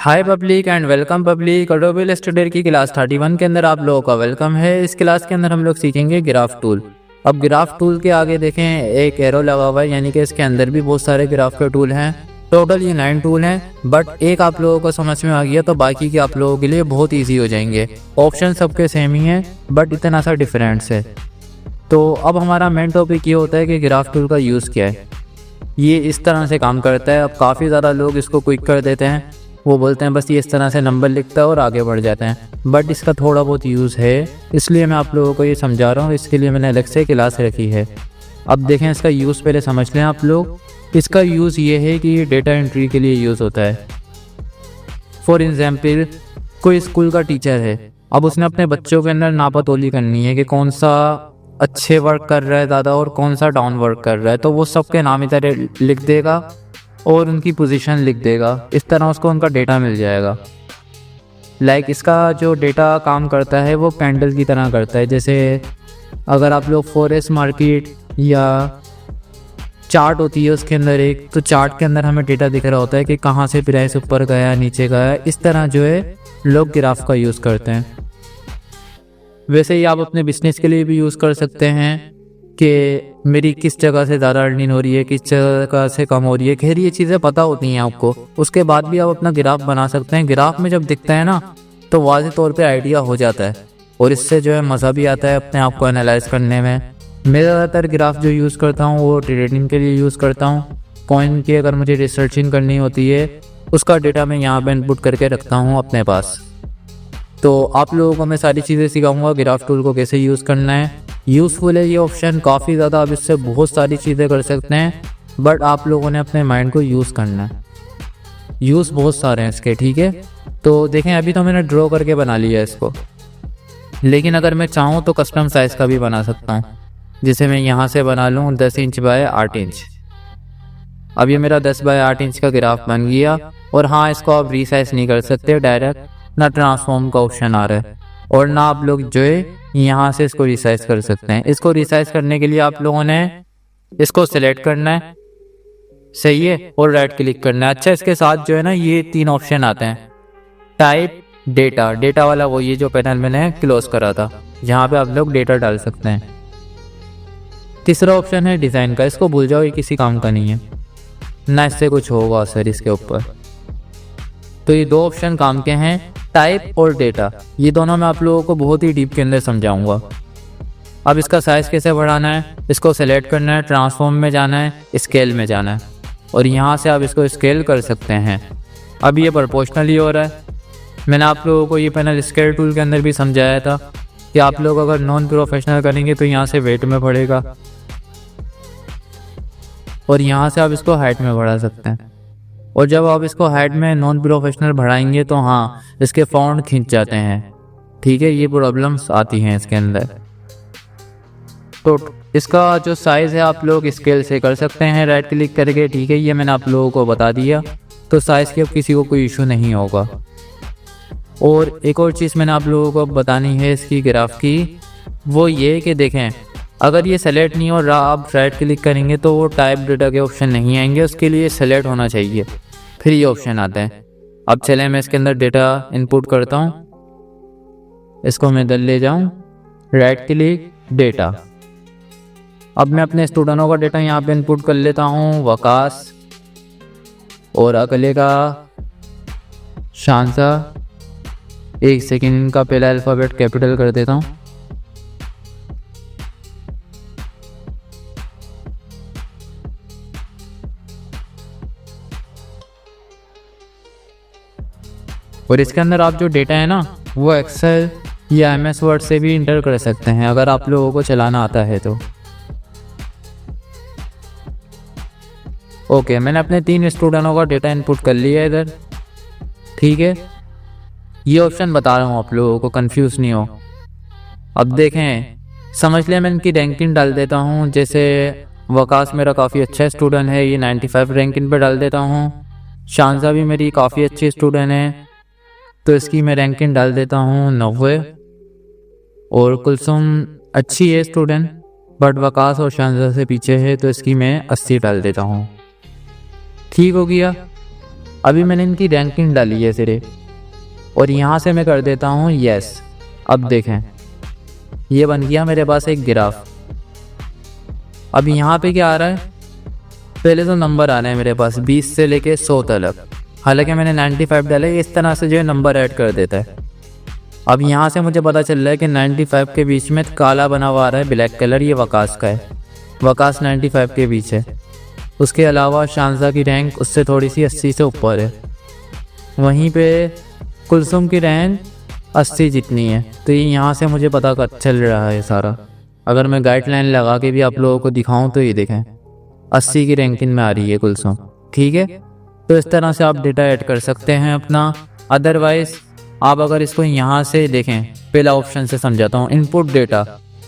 Hi public and welcome public. Adobe Illustrator की class 31 के अंदर आप लोगों का वेलकम है। इस क्लास के अंदर हम लोग सीखेंगे ग्राफ टूल। अब ग्राफ टूल के आगे देखें एक एरो लगा हुआ है, यानी कि इसके अंदर भी बहुत सारे ग्राफ के टूल हैं। टोटल ये 9 टूल हैं, बट एक आप लोगों को समझ में आ गया तो बाकी के आप लोगों के लिए बहुत ईजी हो जाएंगे। ऑप्शन सबके सेम ही हैं, बट इतना सा डिफरेंस है। तो अब हमारा मेन टॉपिक ये होता है कि ग्राफ टूल का यूज़ क्या है। ये इस तरह से काम करता है। अब काफ़ी ज़्यादा लोग इसको क्विक कर देते हैं, वो बोलते हैं बस ये इस तरह से नंबर लिखता है और आगे बढ़ जाते हैं, बट इसका थोड़ा बहुत यूज़ है, इसलिए मैं आप लोगों को ये समझा रहा हूँ। इसके लिए मैंने अलग से क्लास रखी है। अब देखें इसका यूज़ पहले समझ लें आप लोग। इसका यूज़ ये है कि ये डेटा एंट्री के लिए यूज़ होता है। फॉर एग्जाम्पल कोई स्कूल का टीचर है, अब उसने अपने बच्चों के अंदर नापातोली करनी है कि कौन सा अच्छे वर्क कर रहा है ज़्यादा और कौन सा डाउन वर्क कर रहा है, तो वो सबके नाम इधर लिख देगा और उनकी पोजीशन लिख देगा। इस तरह उसको उनका डेटा मिल जाएगा। लाइक इसका जो डेटा काम करता है वो कैंडल की तरह करता है। जैसे अगर आप लोग फॉरेस्ट मार्केट या चार्ट होती है उसके अंदर एक, तो चार्ट के अंदर हमें डेटा दिख रहा होता है कि कहाँ से प्राइस ऊपर गया नीचे गया। इस तरह जो है लोग ग्राफ का यूज़ करते हैं। वैसे ही आप अपने बिजनेस के लिए भी यूज़ कर सकते हैं कि मेरी किस जगह से ज़्यादा अर्निंग हो रही है, किस जगह से कम हो रही है। खैर ये चीज़ें पता होती हैं आपको, उसके बाद भी आप अपना ग्राफ बना सकते हैं। ग्राफ में जब दिखता है ना तो वाज़ेह तौर पे आइडिया हो जाता है और इससे जो है मज़ा भी आता है अपने आप को एनालाइज करने में। मैं ज़्यादातर ग्राफ जो यूज़ करता हूँ वो ट्रेडिंग के लिए यूज़ करता हूँ। कॉइन की अगर मुझे रिसर्चिंग करनी होती है उसका डेटा मैं यहाँ पर इनपुट करके रखता हूँ अपने पास। तो आप लोगों को मैं सारी चीज़ें सिखाऊंगा ग्राफ टूल को कैसे यूज़ करना है। यूज़फुल है ये ऑप्शन काफ़ी ज़्यादा। आप इससे बहुत सारी चीज़ें कर सकते हैं, बट आप लोगों ने अपने माइंड को यूज़ करना है। यूज़ बहुत सारे हैं इसके, ठीक है। तो देखें अभी तो मैंने ड्रॉ करके बना लिया है इसको, लेकिन अगर मैं चाहूँ तो कस्टम साइज़ का भी बना सकता हूँ। जैसे मैं यहाँ से बना लूँ 10 इंच बाय 8 इंच। अब ये मेरा 10 बाय 8 इंच का ग्राफ बन गया। और हाँ, इसको आप रीसाइज नहीं कर सकते डायरेक्ट, ना ट्रांसफॉर्म का ऑप्शन आ रहा है और ना आप लोग जो है यहाँ से इसको रिसाइज कर सकते हैं। इसको रिसाइज करने के लिए आप लोगों ने इसको सिलेक्ट करना है, सही है, और राइट क्लिक करना है। अच्छा, इसके साथ जो है ना ये 3 ऑप्शन आते हैं। टाइप डेटा, डेटा वाला वो ये जो पैनल मैंने क्लोज करा था, यहाँ पे आप लोग डेटा डाल सकते हैं। तीसरा ऑप्शन है डिज़ाइन का, इसको भूल जाओ, ये किसी काम का नहीं है, ना इससे कुछ होगा असर इसके ऊपर। तो ये 2 ऑप्शन काम के हैं, टाइप और डेटा। ये दोनों मैं आप लोगों को बहुत ही डीप के अंदर समझाऊंगा। अब इसका साइज़ कैसे बढ़ाना है, इसको सेलेक्ट करना है, ट्रांसफॉर्म में जाना है, स्केल में जाना है और यहाँ से आप इसको स्केल कर सकते हैं। अब ये प्रोपोर्शनली हो रहा है। मैंने आप लोगों को ये पैनल स्केल टूल के अंदर भी समझाया था कि आप लोग अगर नॉन प्रोफेशनल करेंगे तो यहाँ से वेट में बढ़ेगा और यहाँ से आप इसको हाइट में बढ़ा सकते हैं। और जब आप इसको हाइट में नॉन प्रोफेशनल बढ़ाएंगे तो हाँ, इसके फॉन्ट खींच जाते हैं, ठीक है। ये प्रॉब्लम्स आती हैं इसके अंदर। तो इसका जो साइज़ है आप लोग स्केल से कर सकते हैं राइट क्लिक करके, ठीक है। ये मैंने आप लोगों को बता दिया, तो साइज़ की अब किसी को कोई इशू नहीं होगा। और एक और चीज़ मैंने आप लोगों को बतानी है इसकी ग्राफ की, वो ये कि देखें अगर ये सेलेक्ट नहीं हो रहा, आप राइट क्लिक करेंगे तो वो टाइप डेटा के ऑप्शन नहीं आएंगे, उसके लिए सेलेक्ट होना चाहिए, फिर ये ऑप्शन आते हैं। अब चलें मैं इसके अंदर डेटा इनपुट करता हूँ, इसको मैं इधर ले जाऊँ, राइट क्लिक डेटा। अब मैं अपने स्टूडेंटों का डेटा यहाँ पे इनपुट कर लेता हूँ, वकास और अगले का शांसा। एक सेकेंड, का पहला अल्फ़ाबेट कैपिटल कर देता हूँ। और इसके अंदर आप जो डेटा है ना वो एक्सेल या एमएस वर्ड से भी इंटर कर सकते हैं अगर आप लोगों को चलाना आता है तो। ओके, मैंने अपने 3 स्टूडेंटों का डेटा इनपुट कर लिया है इधर, ठीक है। ये ऑप्शन बता रहा हूँ आप लोगों को, कंफ्यूज नहीं हो। अब देखें, समझ लिया, मैं इनकी रैंकिंग डाल देता हूँ। जैसे वकास मेरा काफ़ी अच्छा स्टूडेंट है, ये 95 रैंकिंग पर डाल देता हूँ। शांजा भी मेरी काफ़ी अच्छी स्टूडेंट है, तो इसकी मैं रैंकिंग डाल देता हूँ 90। और कुलसुम अच्छी है स्टूडेंट, बट वकास और शांजा से पीछे है, तो इसकी मैं 80 डाल देता हूँ। ठीक हो गया। अभी मैंने इनकी रैंकिंग डाली है सिर्फ, और यहाँ से मैं कर देता हूँ यस। अब देखें ये बन गया मेरे पास एक ग्राफ। अब यहाँ पे क्या आ रहा है, पहले तो नंबर आ रहे हैं मेरे पास 20 से लेके 100 तक। हालांकि मैंने 95 डाले, इस तरह से जो है नंबर ऐड कर देता है। अब यहाँ से मुझे पता चल रहा है कि 95 के बीच में काला बना हुआ आ रहा है, ब्लैक कलर, ये वकास का है। वकास 95 के बीच है। उसके अलावा शांजा की रैंक उससे थोड़ी सी 80 से ऊपर है। वहीं पे कुलसुम की रैंक 80 जितनी है। तो ये यहाँ से मुझे पता चल रहा है सारा। अगर मैं गाइडलाइन लगा के भी आप लोगों को दिखाऊं तो ये देखें 80 की रैंकिंग में आ रही है कुलसुम। ठीक है, तो इस तरह से आप डेटा ऐड कर सकते हैं अपना। अदरवाइज़ आप अगर इसको यहाँ से देखें, पहला ऑप्शन से समझाता हूँ, इनपुट डेटा।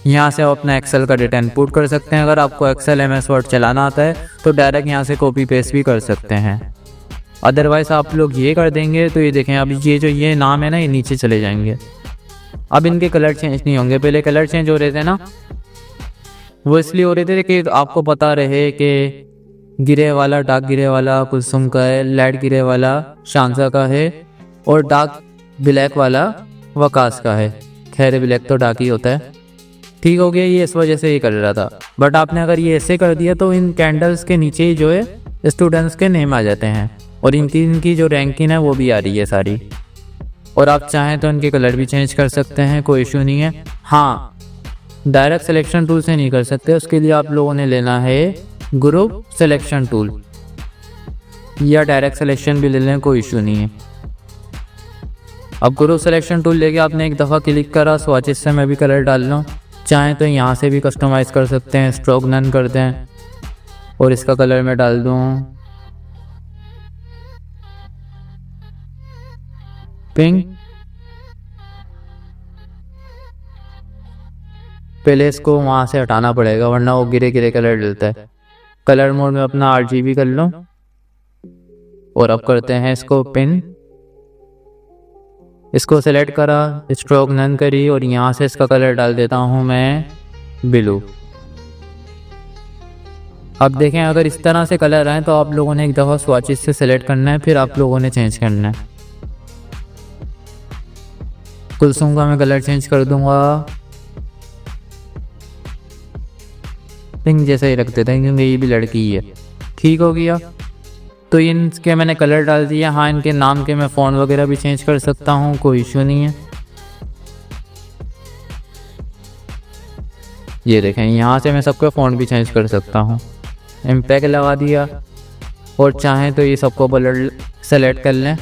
यहाँ से आप अपना एक्सेल का डेटा इनपुट कर सकते हैं। अगर आपको एक्सेल MS वर्ड चलाना आता है तो डायरेक्ट यहाँ से कॉपी पेस्ट भी कर सकते हैं। अदरवाइज़ आप लोग ये कर देंगे तो ये देखें अब ये जो ये नाम है ना, ये नीचे चले जाएंगे। अब इनके कलर चेंज नहीं होंगे। पहले कलर चेंज हो रहे थे ना, वो इसलिए हो रहे थे कि आपको पता रहे कि गिरे वाला, डार्क गिरे वाला कुलसुम का है, लाइट गिरे वाला शांजा का है, और डार्क ब्लैक वाला वकास का है। खैर ब्लैक तो डार्क ही होता है। ठीक हो गया, ये इस वजह से ये कर रहा था। बट आपने अगर ये ऐसे कर दिया तो इन कैंडल्स के नीचे ही जो है स्टूडेंट्स के नेम आ जाते हैं, और इनकी जो रैंकिंग है वो भी आ रही है सारी। और आप चाहें तो इनके कलर भी चेंज कर सकते हैं, कोई इशू नहीं है। हाँ, डायरेक्ट सिलेक्शन टूल से नहीं कर सकते, उसके लिए आप लोगों ने लेना है ग्रुप सिलेक्शन टूल, या डायरेक्ट सिलेक्शन भी ले लें, कोई इशू नहीं है। अब ग्रुप सिलेक्शन टूल लेके आपने एक दफ़ा क्लिक करा, स्वॉचेस से मैं भी कलर डाल लूँ। चाहें तो यहाँ से भी कस्टमाइज़ कर सकते हैं, स्ट्रोक नन कर दें और इसका कलर मैं डाल दूँ पिंक। पहले इसको वहाँ से हटाना पड़ेगा वरना वो गिरे गिरे कलर डलता है। कलर मोड में अपना RGB कर लो और अब करते हैं इसको पिन। इसको सेलेक्ट करा, स्ट्रोक नन करी और यहाँ से इसका कलर डाल देता हूँ मैं ब्लू। अब देखें अगर इस तरह से कलर आए तो आप लोगों ने एक दफ़ा स्वॉचेस से सेलेक्ट करना है, फिर आप लोगों ने चेंज करना है। कुलसुम का मैं कलर चेंज कर दूंगा, पिंक जैसा ही रख देते हैं क्योंकि ये भी लड़की ही है। ठीक हो गया, तो इनके मैंने कलर डाल दिया। हाँ, इनके नाम के मैं फ़ॉन्ट वगैरह भी चेंज कर सकता हूँ, कोई इशू नहीं है। ये देखें यहाँ से मैं सबका फ़ॉन्ट भी चेंज कर सकता हूँ। इम्पैक्ट लगा दिया और चाहें तो ये सबको बलर सेलेक्ट कर लें।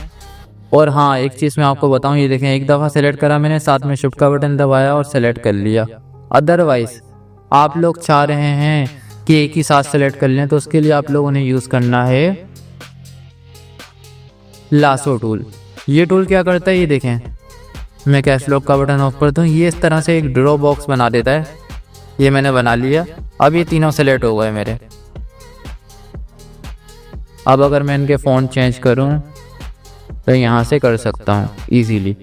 और हाँ, एक चीज़ मैं आपको बताऊँ, ये देखें एक दफ़ा सेलेक्ट करा मैंने, साथ में शिफ्ट का बटन दबाया और सेलेक्ट कर लिया। अदरवाइज़ आप लोग चाह रहे हैं कि एक ही साथ सेलेक्ट कर लें तो उसके लिए आप लोगों ने यूज़ करना है लासो टूल। ये टूल क्या करता है, ये देखें मैं कैश लॉक का बटन ऑफ करता हूँ, ये इस तरह से एक ड्रॉ बॉक्स बना देता है। ये मैंने बना लिया। अब ये तीनों सेलेक्ट हो गए मेरे। अब अगर मैं इनके फ़ॉन्ट चेंज करूँ तो यहाँ से कर सकता हूँ ईजीली।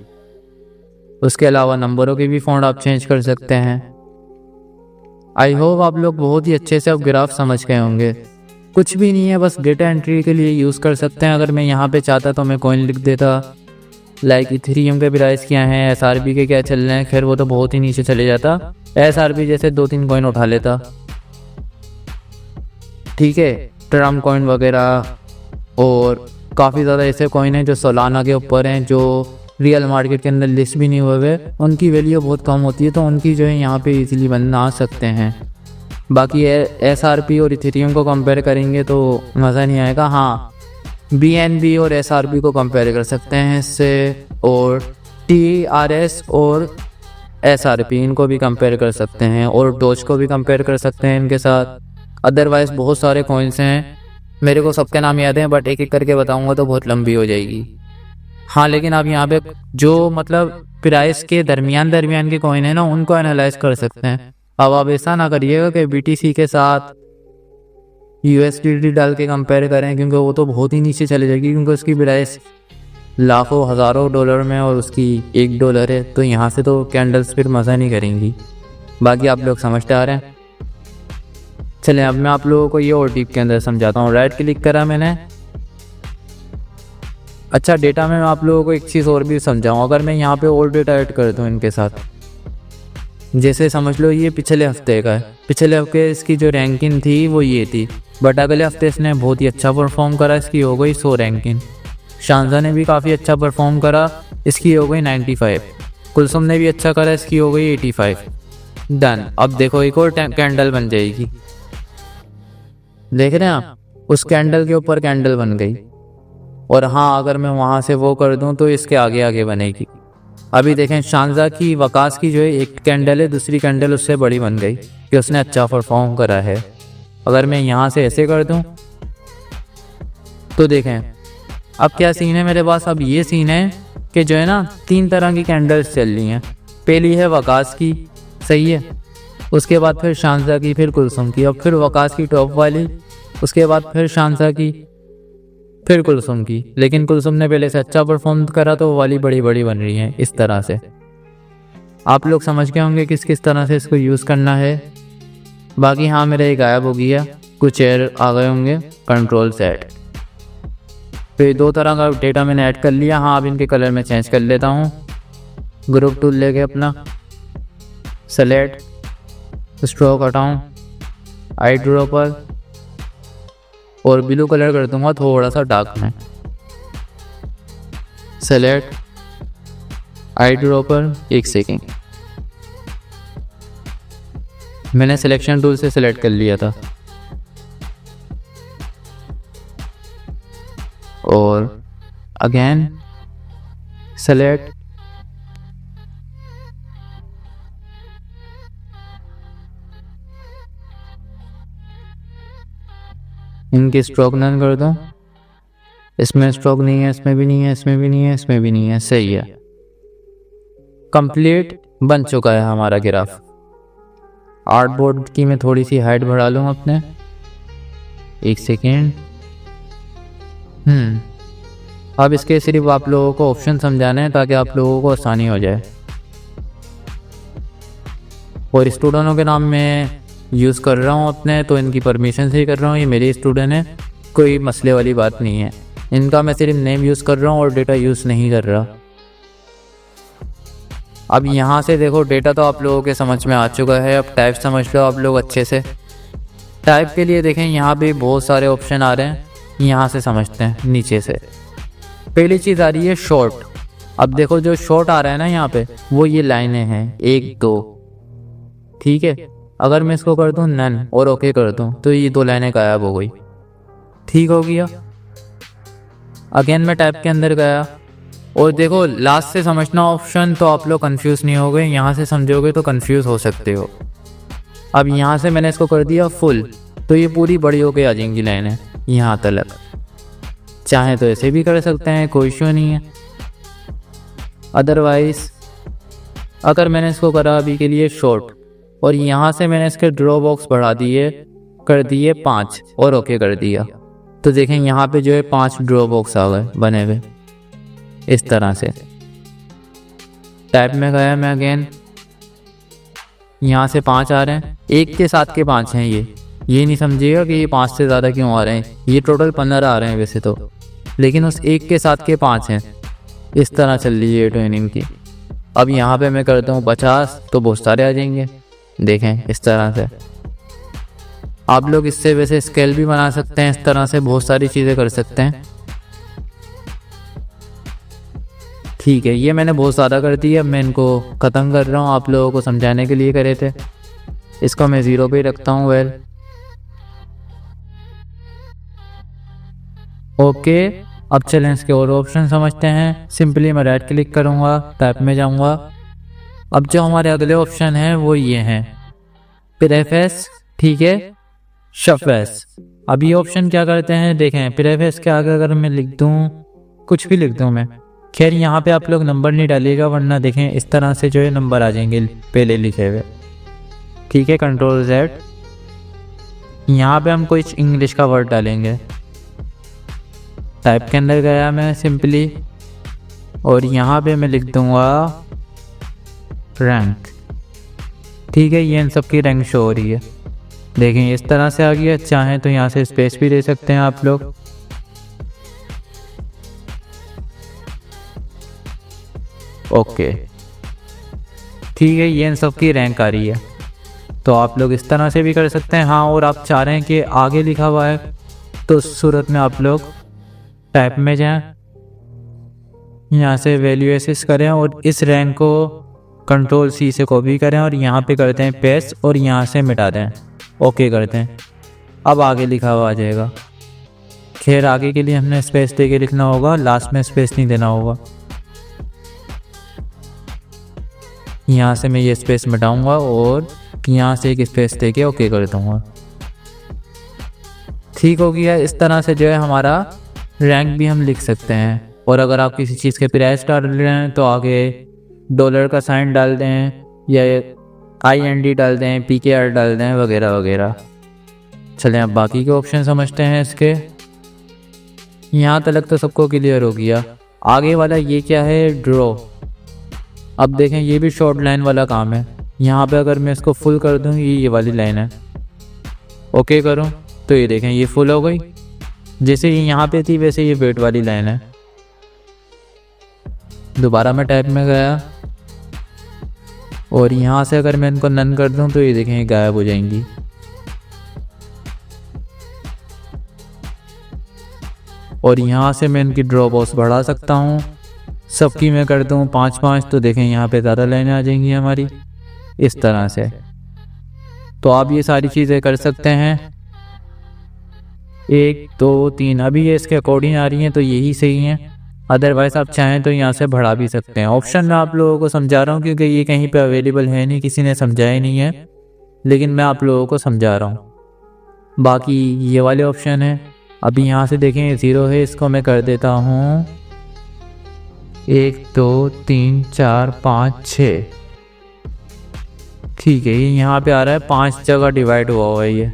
उसके अलावा नंबरों के भी फ़ॉन्ट आप चेंज कर सकते हैं। आई होप आप लोग बहुत ही अच्छे से अब ग्राफ समझ गए होंगे। कुछ भी नहीं है, बस डेटा एंट्री के लिए यूज़ कर सकते हैं। अगर मैं यहाँ पे चाहता तो मैं कॉइन लिख देता, लाइक इथेरियम के प्राइस क्या हैं, SRP के क्या चल रहे हैं। खैर वो तो बहुत ही नीचे चले जाता, SRP जैसे 2-3 कॉइन उठा लेता। ठीक है, ट्रम्प कॉइन वगैरह और काफ़ी ज़्यादा ऐसे कॉइन हैं जो सोलाना के ऊपर हैं, जो रियल मार्केट के अंदर लिस्ट भी नहीं हुए, उनकी वैल्यू बहुत कम होती है, तो उनकी जो है यहाँ पे इजीली बना सकते हैं। बाकी SRP और इथेरियम को कंपेयर करेंगे तो मज़ा नहीं आएगा। हाँ, BNB और SRP को कंपेयर कर सकते हैं इससे, और TRS और SRP इनको भी कंपेयर कर सकते हैं, और डोज को भी कंपेयर कर सकते हैं इनके साथ। अदरवाइज़ बहुत सारे कॉइन्स हैं, मेरे को सबके नाम याद हैं बट एक एक करके बताऊंगा तो बहुत लंबी हो जाएगी। हाँ, लेकिन आप यहाँ पे जो मतलब प्राइस के दरमियान के कॉइन है ना, उनको एनालाइज कर सकते हैं। अब आप ऐसा ना करिएगा कि BTC के साथ USDT डाल के कंपेयर करें, क्योंकि वो तो बहुत ही नीचे चले जाएगी, क्योंकि उसकी प्राइस लाखों हज़ारों डॉलर में और उसकी $1 है। तो यहाँ से तो कैंडल्स फिर मज़ा नहीं करेंगी। बाकी आप लोग समझते आ रहे हैं। चलें अब मैं आप लोगों को ये और डीप के अंदर समझाता हूँ। राइट क्लिक करा मैंने, अच्छा, डेटा में मैं आप लोगों को एक चीज़ और भी समझाऊँ। अगर मैं यहाँ पे और डेटा ऐड कर दूँ इनके साथ, जैसे समझ लो ये पिछले हफ्ते का है, पिछले हफ्ते इसकी जो रैंकिंग थी वो ये थी, बट अगले हफ्ते इसने बहुत ही अच्छा परफॉर्म करा, इसकी हो गई 100 रैंकिंग। शानजा ने भी काफ़ी अच्छा परफॉर्म करा, इसकी हो गई 95। कुलसुम ने भी अच्छा करा, इसकी हो गई 85। डन। अब देखो एक और कैंडल बन जाएगी, देख रहे हैं आप, उस कैंडल के ऊपर कैंडल बन गई। और हाँ, अगर मैं वहाँ से वो कर दूँ तो इसके आगे आगे बनेगी। अभी देखें शानजा की, वकास की जो है एक कैंडल है, दूसरी कैंडल उससे बड़ी बन गई कि उसने अच्छा परफॉर्म करा है। अगर मैं यहाँ से ऐसे कर दूँ तो देखें अब क्या सीन है मेरे पास। अब ये सीन है कि जो है ना 3 तरह की कैंडल्स चल रही हैं। पहली है वकास की, सही है, उसके बाद फिर शानजा की, फिर कुलसुम की, अब फिर वकास की टॉप वाली, उसके बाद फिर शानजा की, फिर कुलसुम की। लेकिन कुलसुम ने पहले से अच्छा परफॉर्म करा तो वो वाली बड़ी बड़ी बन रही हैं इस तरह से। आप लोग समझ गए होंगे किस किस तरह से इसको यूज़ करना है। बाकी हाँ, मेरा ये गायब हो गया, कुछ एरर आ गए होंगे, कंट्रोल सेट। फिर 2 तरह का डेटा मैंने ऐड कर लिया। हाँ, अब इनके कलर में चेंज कर लेता हूँ। ग्रुप टूल लेके अपना सेलेक्ट, स्ट्रोक हटाऊँ, आई ड्रॉपर, और ब्लू कलर कर दूंगा थोड़ा सा डार्क में। सेलेक्ट, आई ड्रॉपर, 1 सेकेंड, मैंने सिलेक्शन टूल से सिलेक्ट कर लिया था। और अगेन सेलेक्ट, इनकी स्ट्रोक नन कर दो। इसमें स्ट्रोक नहीं है, इसमें भी नहीं है, इसमें भी नहीं है, इसमें भी नहीं है, सही है। कंप्लीट बन चुका है हमारा ग्राफ। आर्टबोर्ड की मैं थोड़ी सी हाइट बढ़ा लूँ अपने, 1 सेकेंड। अब इसके सिर्फ आप लोगों को ऑप्शन समझाने हैं ताकि आप लोगों को आसानी हो जाए। और स्टूडेंटों के नाम में यूज़ कर रहा हूँ अपने, तो इनकी परमिशन से ही कर रहा हूँ। ये मेरे स्टूडेंट हैं, कोई मसले वाली बात नहीं है। इनका मैं सिर्फ नेम यूज़ कर रहा हूँ और डेटा यूज़ नहीं कर रहा। अब यहाँ से देखो डेटा तो आप लोगों के समझ में आ चुका है। अब टाइप समझ लो आप लोग अच्छे से। टाइप के लिए देखें यहाँ पे बहुत सारे ऑप्शन आ रहे हैं, यहाँ से समझते हैं नीचे से। पहली चीज़ आ रही है शॉर्ट। अब देखो जो शॉर्ट आ रहा है ना यहाँ पे, वो ये लाइनें हैं 1 2, ठीक है। अगर मैं इसको कर दूं नन और ओके कर दूं तो ये 2 लाइनें गायब हो गई, ठीक हो गया। अगेन मैं टाइप के अंदर गया और देखो लास्ट से समझना ऑप्शन, तो आप लोग कंफ्यूज नहीं हो गए। यहाँ से समझोगे तो कंफ्यूज हो सकते हो। अब यहाँ से मैंने इसको कर दिया फुल, तो ये पूरी बड़ी होके आ जाएंगी लाइनें यहाँ तक। चाहे तो ऐसे भी कर सकते हैं, कोई इशू नहीं है। अदरवाइज अगर मैंने इसको करा अभी के लिए शॉर्ट, और यहाँ से मैंने इसके ड्रॉ बॉक्स बढ़ा दिए, कर दिए 5 और ओके कर दिया, तो देखें यहाँ पे जो है 5 ड्रॉ बॉक्स आ गए बने हुए इस तरह से। टाइप में गया मैं अगेन, यहाँ से 5 आ रहे हैं, एक के साथ के 5 हैं। ये नहीं समझिएगा कि ये 5 से ज़्यादा क्यों आ रहे हैं, ये टोटल 15 आ रहे हैं वैसे तो, लेकिन उस एक के साथ के 5 हैं। इस तरह चल रही है ट्रेनिंग की। अब यहाँ पे मैं करता हूँ 50, तो बहुत सारे आ जाएंगे। देखें इस तरह से आप लोग इससे वैसे स्केल भी बना सकते हैं, इस तरह से बहुत सारी चीज़ें कर सकते हैं, ठीक है। ये मैंने बहुत ज़्यादा कर दी है, अब मैं इनको ख़त्म कर रहा हूँ, आप लोगों को समझाने के लिए करे थे। इसको मैं 0 पे ही रखता हूँ। वेल ओके, अब चलें इसके और ऑप्शन समझते हैं। सिंपली मैं राइट क्लिक करूँगा, टाइप में जाऊँगा। अब जो हमारे अगले ऑप्शन हैं वो ये हैं प्रेफेस, ठीक है, शफेस। अब ये ऑप्शन क्या करते हैं, देखें प्रेफेस के आगे अगर मैं लिख दूँ, कुछ भी लिख दूँ मैं, खैर यहाँ पे आप लोग नंबर नहीं डालिएगा वरना देखें इस तरह से जो है नंबर आ जाएंगे पहले लिखे हुए, ठीक है। कंट्रोल Z, यहाँ पे हम कुछ इंग्लिश का वर्ड डालेंगे। टाइप के अंदर गया मैं सिंपली, और यहाँ पे मैं लिख दूँगा रैंक, ठीक है। ये इन सब की रैंक शो हो रही है, देखें इस तरह से आ गया। चाहें तो यहाँ से स्पेस भी दे सकते हैं आप लोग। ओके ठीक है, ये इन सब की रैंक आ रही है। तो आप लोग इस तरह से भी कर सकते हैं। हाँ, और आप चाह रहे हैं कि आगे लिखा हुआ है तो उस सूरत में आप लोग टाइप में जाएं, यहाँ से वैल्यू एसेस करें और इस रैंक को कंट्रोल सी से कॉपी करें और यहाँ पे करते हैं पेस्ट और यहाँ से मिटा दें। ओके करते हैं, अब आगे लिखा हुआ आ जाएगा। खैर आगे के लिए हमने स्पेस दे के लिखना होगा, लास्ट में स्पेस नहीं देना होगा। यहाँ से मैं ये स्पेस मिटाऊंगा और यहाँ से एक स्पेस दे के ओके कर दूँगा। ठीक हो गया। इस तरह से जो है हमारा रैंक भी हम लिख सकते हैं। और अगर आप किसी चीज़ के प्राइस डाल रहे हैं तो आगे डॉलर का साइन डाल दें या IND डाल दें, PKR डाल दें वगैरह वगैरह। चलें अब बाकी के ऑप्शन समझते हैं इसके। यहाँ तक तो सबको क्लियर हो गया। आगे वाला ये क्या है, ड्रॉ। अब देखें ये भी शॉर्ट लाइन वाला काम है। यहाँ पे अगर मैं इसको फुल कर दूँ, ये वाली लाइन है, ओके करूँ तो ये देखें ये फुल हो गई। जैसे ये यहाँ पे थी वैसे ये वेट वाली लाइन है। दोबारा मैं टाइप में गया और यहाँ से अगर मैं इनको नन कर दूँ तो ये देखें ये गायब हो जाएंगी। और यहाँ से मैं इनकी ड्रॉ बॉक्स बढ़ा सकता हूँ। सबकी मैं कर दूँ 5-5 तो देखें यहाँ पे ज़्यादा लाइनें आ जाएंगी हमारी इस तरह से। तो आप ये सारी चीज़ें कर सकते हैं। 1 2 3 अभी ये इसके अकॉर्डिंग आ रही हैं तो यही सही है। अदरवाइज़ आप चाहें तो यहाँ से बढ़ा भी सकते हैं। ऑप्शन मैं आप लोगों को समझा रहा हूँ क्योंकि ये कहीं पे अवेलेबल है नहीं, किसी ने समझाया नहीं है, लेकिन मैं आप लोगों को समझा रहा हूँ। बाकी ये वाले ऑप्शन है। अभी यहाँ से देखें 0 है, इसको मैं कर देता हूँ 1 2 3 4 5 6। ठीक है, ये यहाँ पे आ रहा है 5 जगह डिवाइड हुआ है ये,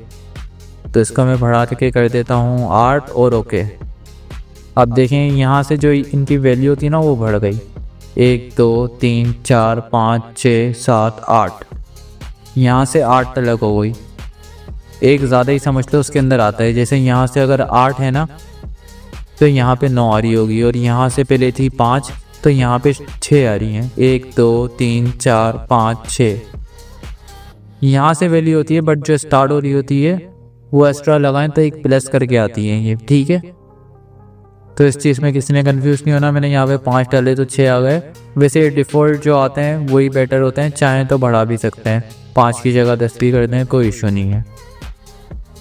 तो इसको मैं बढ़ा के कर देता हूँ 8 और ओके। अब देखें यहाँ से जो इनकी वैल्यू थी ना वो बढ़ गई। 1 2 3 4 5 6 7 8, यहाँ से 8 तक हो गई। एक ज़्यादा ही समझ लो उसके अंदर आता है। जैसे यहाँ से अगर 8 है ना तो यहाँ पे 9 आ रही होगी, और यहाँ से पहले थी 5 तो यहाँ पे 6 आ रही हैं। 1 2 3 4 5 6 यहाँ से वैल्यू होती है, बट जो स्टार्ट हो रही होती है वो एक्स्ट्रा लगाएं तो एक प्लस करके आती है ये। ठीक है, तो इस चीज़ में किसी ने कंफ्यूज नहीं होना। मैंने यहाँ पे 5 डाले तो 6 आ गए। वैसे डिफ़ॉल्ट जो आते हैं वही बेटर होते हैं, चाहें तो बढ़ा भी सकते हैं, 5 की जगह 10 भी कर दें, कोई इशू नहीं है।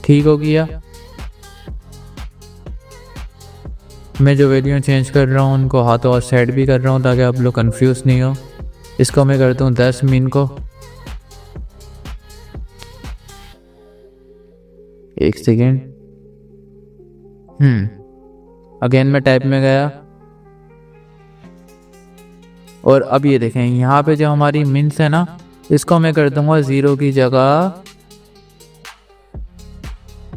ठीक हो गया। मैं जो वैल्यू चेंज कर रहा हूँ उनको हाथों और सेट भी कर रहा हूँ ताकि आप लोग कंफ्यूज नहीं हो। इसको मैं करता हूँ 10 मीन को। एक सेकेंड। अगेन मैं टाइप में गया और अब ये देखें यहाँ पे जो हमारी मिन्स है ना, इसको मैं कर दूंगा 0 की जगह।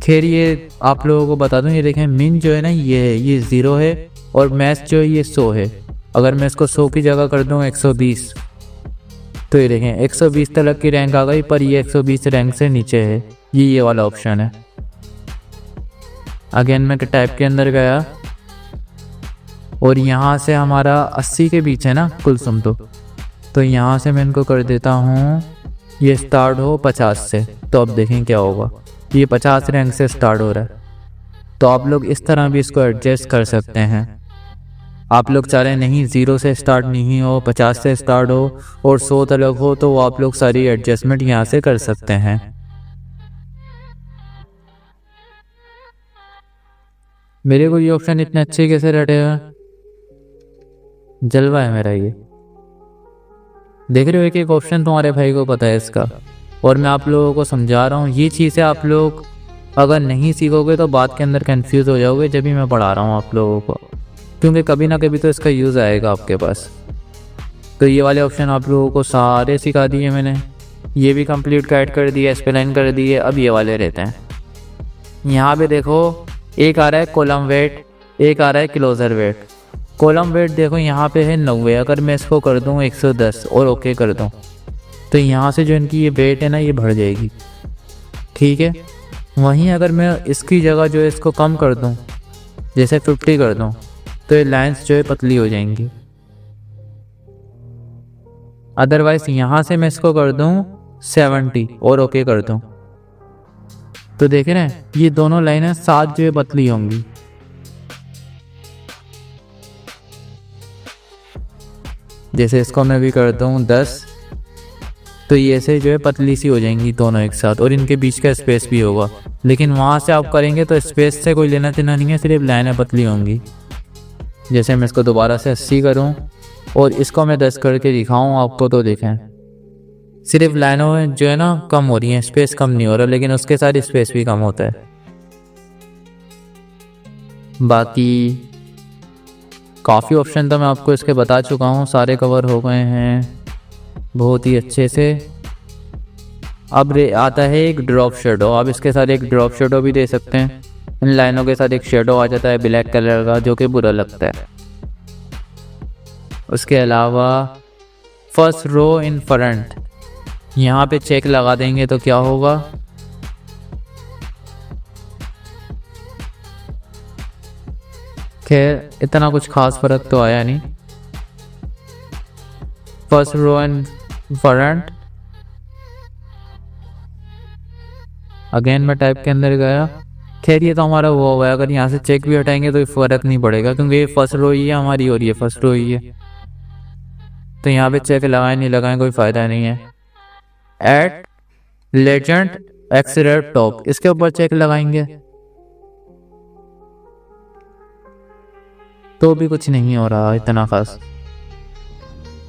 खैर ये आप लोगों को बता दूं, ये देखें मिन जो है ना ये है, ये 0 है, और मैक्स जो है ये 100 है। अगर मैं इसको 100 की जगह कर दूं 120 तो ये देखें 120 तक की रैंक आ गई, पर ये 120 रैंक से नीचे है। ये वाला ऑप्शन है। अगेन मैं टाइप के अंदर गया और यहाँ से हमारा 80 के बीच है ना कुल सम, तो यहाँ से मैं इनको कर देता हूँ ये स्टार्ट हो 50 से। तो अब देखें क्या होगा, ये 50 रैंक से स्टार्ट हो रहा है। तो आप लोग इस तरह भी इसको एडजस्ट कर सकते हैं। आप लोग चाह रहे नहीं 0 से स्टार्ट नहीं हो, 50 से स्टार्ट हो और 100 तक हो, तो आप लोग सारी एडजस्टमेंट यहाँ से कर सकते हैं। मेरे को ये ऑप्शन इतने अच्छे कैसे रटेगा, जलवा है मेरा ये। देख रहे हो एक एक ऑप्शन तुम्हारे भाई को पता है इसका, और मैं आप लोगों को समझा रहा हूँ। ये चीज़ें आप लोग अगर नहीं सीखोगे तो बात के अंदर कंफ्यूज हो जाओगे जब भी मैं पढ़ा रहा हूँ आप लोगों को, क्योंकि कभी ना कभी तो इसका यूज़ आएगा आपके पास। तो ये वाले ऑप्शन आप लोगों को सारे सिखा दिए मैंने। ये भी कंप्लीट गाइड कर दिया, स्पेलाइन कर दिए। अब ये वाले रहते हैं। यहाँ पे देखो एक आ रहा है कॉलम वेट, एक आ रहा है क्लोजर वेट। कॉलम वेट देखो यहाँ पे है 90। अगर मैं इसको कर दूँ 110 और ओके कर दूँ तो यहाँ से जो इनकी ये वेट है ना ये बढ़ जाएगी। ठीक है, वहीं अगर मैं इसकी जगह जो है इसको कम कर दूँ, जैसे 50 कर दूँ, तो ये लाइंस जो है पतली हो जाएंगी। अदरवाइज यहाँ से मैं इसको कर दूँ 70 और ओके कर दूँ तो देख रहे हैं ये दोनों लाइनें साथ जो है पतली होंगी। जैसे इसको मैं भी करता हूँ 10 तो ये से जो है पतली सी हो जाएंगी दोनों एक साथ और इनके बीच का स्पेस भी होगा। लेकिन वहाँ से आप करेंगे तो स्पेस से कोई लेना देना नहीं है, सिर्फ लाइनें पतली होंगी। जैसे मैं इसको दोबारा से 80 करूँ और इसको मैं 10 करके दिखाऊँ आपको तो देखें सिर्फ लाइनों में जो है ना कम हो रही है, स्पेस कम नहीं हो रहा, लेकिन उसके साथ स्पेस भी कम होता है। बाकी काफ़ी ऑप्शन तो मैं आपको इसके बता चुका हूँ, सारे कवर हो गए हैं बहुत ही अच्छे से। अब आता है एक ड्रॉप शेडो, आप इसके साथ एक ड्रॉप शेडो भी दे सकते हैं। इन लाइनों के साथ एक शेडो आ जाता है ब्लैक कलर का जो कि बुरा लगता है। उसके अलावा फर्स्ट रो इन फ्रंट, यहाँ पे चेक लगा देंगे तो क्या होगा, खैर इतना कुछ खास फर्क तो आया नहीं। First row in front, again मैं टाइप के अंदर गया, खैर ये तो हमारा वो हुआ है। अगर यहाँ से चेक भी हटाएंगे तो फर्क नहीं पड़ेगा क्योंकि ये फर्स्ट रो ही है हमारी और ये फर्स्ट रो ही है, तो यहाँ पे चेक लगाएं नहीं लगाएं कोई फ़ायदा नहीं है। एट लेजेंड एक्सरेट टॉप, इसके ऊपर चेक लगाएंगे तो भी कुछ नहीं हो रहा इतना खास।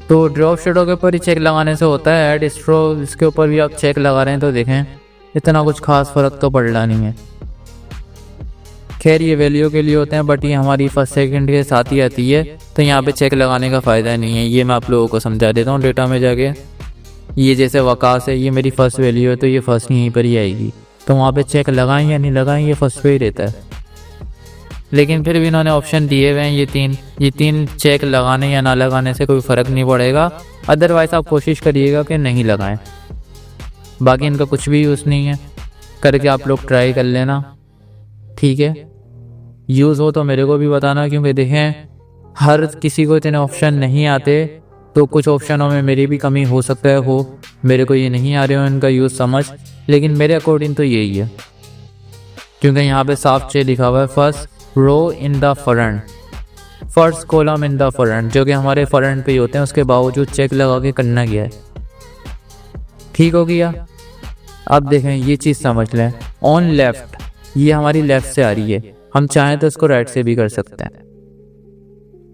तो ड्रॉप शेडो के ऊपर ही चेक लगाने से होता है। एड स्ट्रो, इसके ऊपर भी आप चेक लगा रहे हैं तो देखें इतना कुछ खास फर्क तो पड़ रहा नहीं है। खैर ये वैल्यू के लिए होते हैं बट ये हमारी फर्स्ट सेकंड के साथ ही आती है तो यहाँ पे चेक लगाने का फ़ायदा नहीं है। ये मैं आप लोगों को समझा देता हूँ डेटा में जाके। ये जैसे वकास है, ये मेरी फर्स्ट वैल्यू है तो ये फर्स्ट यहीं पर ही आएगी, तो वहाँ पे चेक लगाएं या नहीं लगाएं ये फर्स्ट पे ही रहता है। लेकिन फिर भी इन्होंने ऑप्शन दिए हुए हैं ये तीन चेक लगाने या ना लगाने से कोई फ़र्क नहीं पड़ेगा। अदरवाइज़ आप कोशिश करिएगा कि नहीं लगाएं, बाकी इनका कुछ भी यूज़ नहीं है, करके आप लोग ट्राई कर लेना, ठीक है। यूज़ हो तो मेरे को भी बताना क्योंकि देखें हर किसी को इतने ऑप्शन नहीं आते, तो कुछ ऑप्शनों में मेरी भी कमी हो सकता है, हो मेरे को ये नहीं आ रहे हो इनका यूज़ समझ, लेकिन मेरे अकॉर्डिंग तो यही है क्योंकि यहाँ पे साफ चेक लिखा हुआ है first row in the front, first column in the front, जो कि हमारे फ्रंट पे ही होते हैं, उसके बावजूद चेक लगा के करना गया है। ठीक हो गया। अब देखें ये चीज़ समझ लें, ऑन लेफ्ट ये हमारी लेफ्ट से आ रही है, हम चाहें तो इसको राइट से भी कर सकते हैं,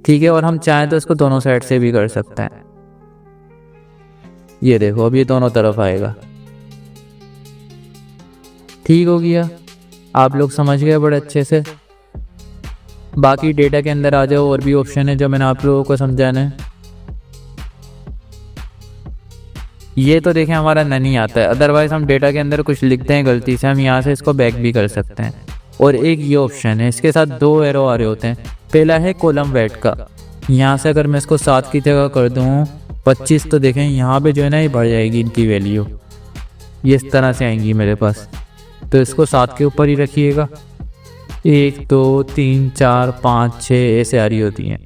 ठीक है, और हम चाहें तो इसको दोनों साइड से भी कर सकते हैं। ये देखो अब ये दोनों तरफ आएगा, ठीक हो गया। आप लोग समझ गए बड़े अच्छे से। बाकी डेटा के अंदर आ जाओ, और भी ऑप्शन है जो मैंने आप लोगों को समझाना है। ये तो देखें हमारा नन ही आता है, अदरवाइज हम डेटा के अंदर कुछ लिखते हैं गलती से, हम यहाँ से इसको बैक भी कर सकते हैं। और एक ये ऑप्शन है, इसके साथ दो एरो आ रहे होते हैं, पहला है कॉलम वेट का, यहाँ से अगर मैं इसको 7 की जगह कर दूँ 25, तो देखें यहाँ पे जो है ना ये बढ़ जाएगी इनकी वैल्यू, ये इस तरह से आएंगी मेरे पास, तो इसको 7 के ऊपर ही रखिएगा। 1 2 3 4 5 6 ऐसे आ रही होती हैं।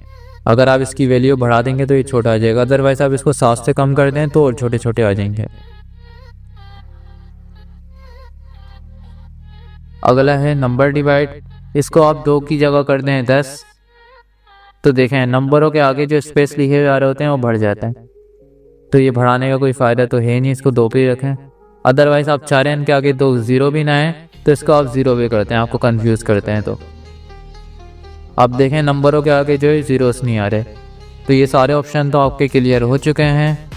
अगर आप इसकी वैल्यू बढ़ा देंगे तो ये छोटा आ जाएगा, अदरवाइज आप इसको 7 से कम कर दें तो और छोटे छोटे आ जाएंगे। अगला है नंबर डिवाइड, इसको आप 2 की जगह कर दें 10, तो देखें नंबरों के आगे जो स्पेस लिखे हुए आ रहे होते हैं वो बढ़ जाते हैं, तो ये बढ़ाने का कोई फ़ायदा तो है नहीं, इसको 2 पे ही रखें। अदरवाइज आप चाह रहे हैं इनके आगे 2 0 भी ना आए तो इसको आप 0 पे करते हैं, आपको कंफ्यूज करते हैं। तो आप देखें नंबरों के आगे जो है जीरोस नहीं आ रहे। तो ये सारे ऑप्शन तो आपके क्लियर हो चुके हैं।